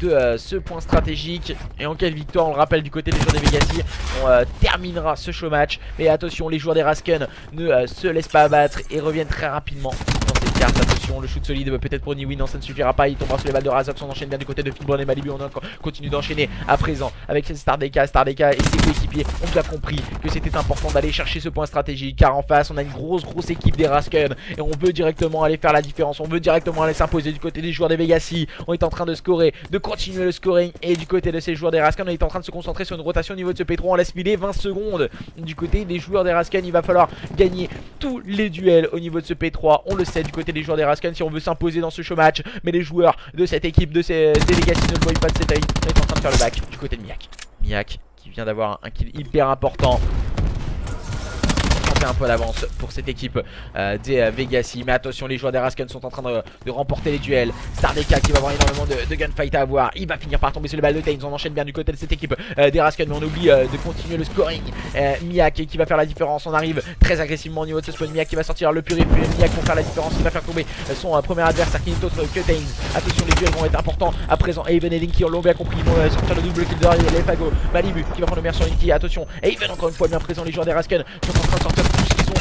de ce point stratégique. Et en cas de victoire, on le rappelle, du côté des joueurs des Vegassi, on terminera ce show match. Mais attention, les joueurs des Rasken ne se laissent pas abattre et reviennent très rapidement dans cette carte. Attention, le shoot solide peut-être pour Niwi. Non, ça ne suffira pas. Il tombera sur les balles de Razox. On enchaîne bien du côté de Fibron et Malibu. On continue d'enchaîner à présent avec Stardeka. Stardeka et ses coéquipiers ont bien compris que c'était important d'aller chercher ce point stratégique, car en face on a une grosse équipe des Rasken et on veut directement aller faire la différence. On veut directement aller s'imposer du côté des joueurs des Vegassi. On est en train de scorer, de continuer le scoring, et du côté de ces joueurs des Rasken, on est en train de se concentrer sur une rotation au niveau de ce P3. On laisse filer 20 secondes. Du côté des joueurs des Rasken, il va falloir gagner tous les duels au niveau de ce P3. On le sait, du côté des joueurs des Rasken, si on veut s'imposer dans ce show match. Mais les joueurs de cette équipe des Vegassi ne le voient pas de cet œil. On est en train de faire le back du côté de Miak. Miak qui vient d'avoir un kill hyper important. fait un peu d'avance pour cette équipe des Vegassi. Mais attention, les joueurs des Rasken sont en train de remporter les duels. Stardeka qui va avoir énormément de gunfight à avoir. Il va finir par tomber sur le bal de Tails. On enchaîne bien du côté de cette équipe des Rasken, mais on oublie de continuer le scoring. Miak qui va faire la différence. On arrive très agressivement au niveau de ce spawn. Miak qui va sortir le purif. Miak pour faire la différence. Il va faire tomber son premier adversaire qui n'est autre que Tails. Attention, les duels vont être importants à présent. Haven et Linky l'ont bien compris. Ils vont sortir le double kill derrière les Fago. Malibu qui va prendre le meilleur sur Linky. Attention, Haven encore une fois bien présent. Les joueurs des Rasken sont en train de sortir tout ce qu'ils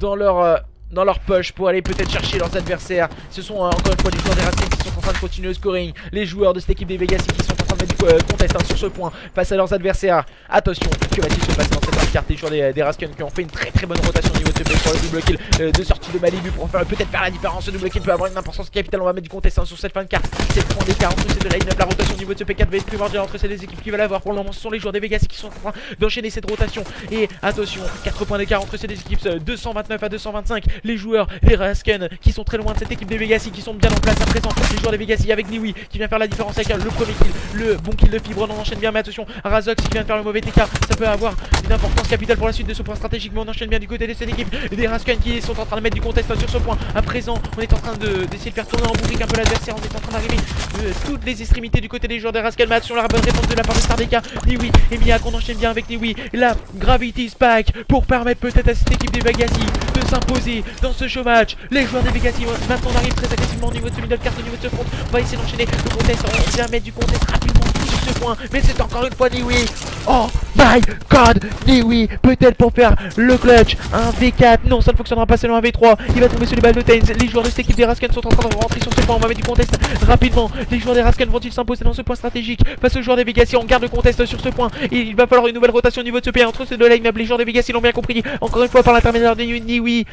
ont dans leur poche pour aller peut-être chercher leurs adversaires. Ce sont encore une fois les joueurs des Rasken qui sont en train de continuer le scoring. Les joueurs de cette équipe des Vegassi qui sont en train de mettre du contest sur ce point face à leurs adversaires. Attention, que va-t-il se passer dans cette carte? Les joueurs des Rasken qui ont fait une très bonne rotation au niveau de ce sur le double kill de sortie de Malibu pour peut-être faire la différence. Ce double kill peut avoir une importance capitale. On va mettre du contest sur cette fin de carte. 7 points d'écart entre ces deux line-up. La rotation au niveau de ce P4 va être primordiale entre ces deux équipes qui va l'avoir. Pour le moment, ce sont les joueurs des Vegassi qui sont en train d'enchaîner cette rotation. Et attention, 4 points d'écart entre ces deux équipes, 229 à 225. Les joueurs des Rasken qui sont très loin de cette équipe des Vegassi, qui sont bien en place à présent. Les joueurs des Vegassi avec Niwi qui vient faire la différence avec le premier kill, le bon kill de Fibre. On enchaîne bien, mais attention, Razox qui vient de faire le mauvais TK, ça peut avoir une importance capitale pour la suite de ce point stratégique. Mais on enchaîne bien du côté de cette équipe des Rasken qui sont en train de mettre du contest sur ce point. À présent, on est en train d'essayer de faire tourner en boutique un peu l'adversaire. On est en train d'arriver de toutes les extrémités du côté des joueurs des Rasken. Mais attention, la bonne réponse de la part de Stardeka, Niwi et Miak. On enchaîne bien avec Niwi, la Gravity Spike pour permettre peut-être à cette équipe des Vegassi de s'imposer dans ce show match. Les joueurs des Vegassi maintenant on arrive très agressivement au niveau de ce middle carte, au niveau de ce front. On va essayer d'enchaîner le contest. On vient mettre du contest rapidement sur ce point. Mais c'est encore une fois Niwi. Oh my god, Niwi peut-être pour faire le clutch. Un V4, non ça ne fonctionnera pas, c'est un V3. Il va tomber sur les balles de Tails. Les joueurs de cette équipe des Rasken sont en train de rentrer sur ce point. On va mettre du contest rapidement. Les joueurs des Rasken vont-ils s'imposer dans ce point stratégique face aux joueurs des Vegassi? On garde le contest sur ce point. Et il va falloir une nouvelle rotation au niveau de ce P entre ces deux line-up. Les joueurs des Vegassi l'ont bien compris. Encore une fois par l'intermédiaire de Niwi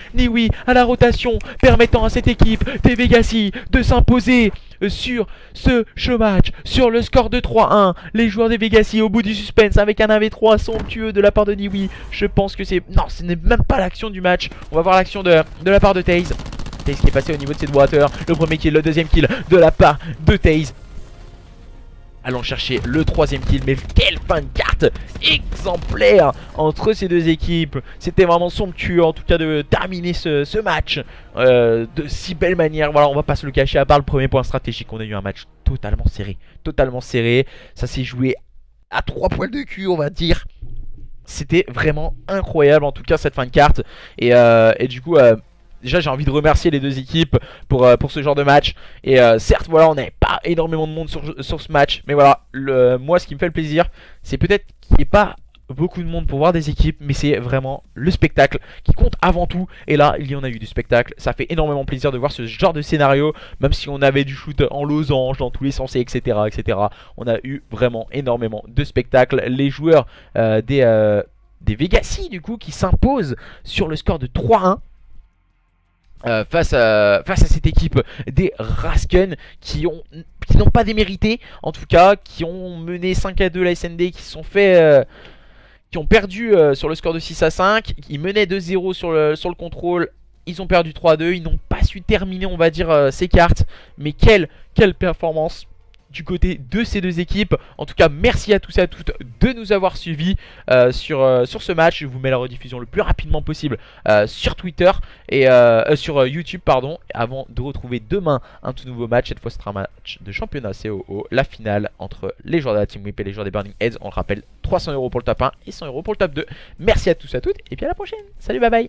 à la rotation, permettant à cette équipe des Vegassi de s'imposer sur ce show match, sur le score de 3-1. Les joueurs des Vegassi au bout du suspense avec un 1v3 somptueux de la part de Niwi. Je pense que c'est... Non, ce n'est même pas l'action du match. On va voir l'action de la part de Tails. Tails qui est passé au niveau de cette water. Le premier kill, le deuxième kill de la part de Tails. Allons chercher le troisième kill. Mais quelle fin de carte exemplaire entre ces deux équipes. C'était vraiment somptueux en tout cas de terminer ce match de si belle manière. Voilà, on va pas se le cacher, à part le premier point stratégique. On a eu un match totalement serré. Totalement serré. Ça s'est joué à 3 poils de cul, on va dire. C'était vraiment incroyable en tout cas cette fin de carte. Et du coup... déjà j'ai envie de remercier les deux équipes pour ce genre de match. Et certes voilà, on n'avait pas énormément de monde sur ce match. Mais voilà, moi ce qui me fait le plaisir, c'est peut-être qu'il n'y ait pas beaucoup de monde pour voir des équipes, mais c'est vraiment le spectacle qui compte avant tout. Et là il y en a eu du spectacle. Ça fait énormément plaisir de voir ce genre de scénario. Même si on avait du shoot en losange dans tous les sens, etc. On a eu vraiment énormément de spectacle. Les joueurs des Vegassi du coup qui s'imposent sur le score de 3-1 face à cette équipe des Rasken qui n'ont pas démérité, en tout cas qui ont mené 5-2 la SND, qui ont perdu sur le score de 6-5. Ils menaient 2-0 sur le contrôle. Ils ont perdu 3-2. Ils n'ont pas su terminer, on va dire, ces cartes. Mais quelle performance du côté de ces deux équipes. En tout cas, merci à tous et à toutes de nous avoir suivis sur ce match. Je vous mets la rediffusion le plus rapidement possible sur Twitter et sur YouTube, pardon, avant de retrouver demain un tout nouveau match. Cette fois, ce sera un match de championnat COO, la finale entre les joueurs de la Team Whip et les joueurs des Burning Heads. On le rappelle, 300 € pour le top 1 et 100 € pour le top 2. Merci à tous et à toutes et puis à la prochaine. Salut, bye bye.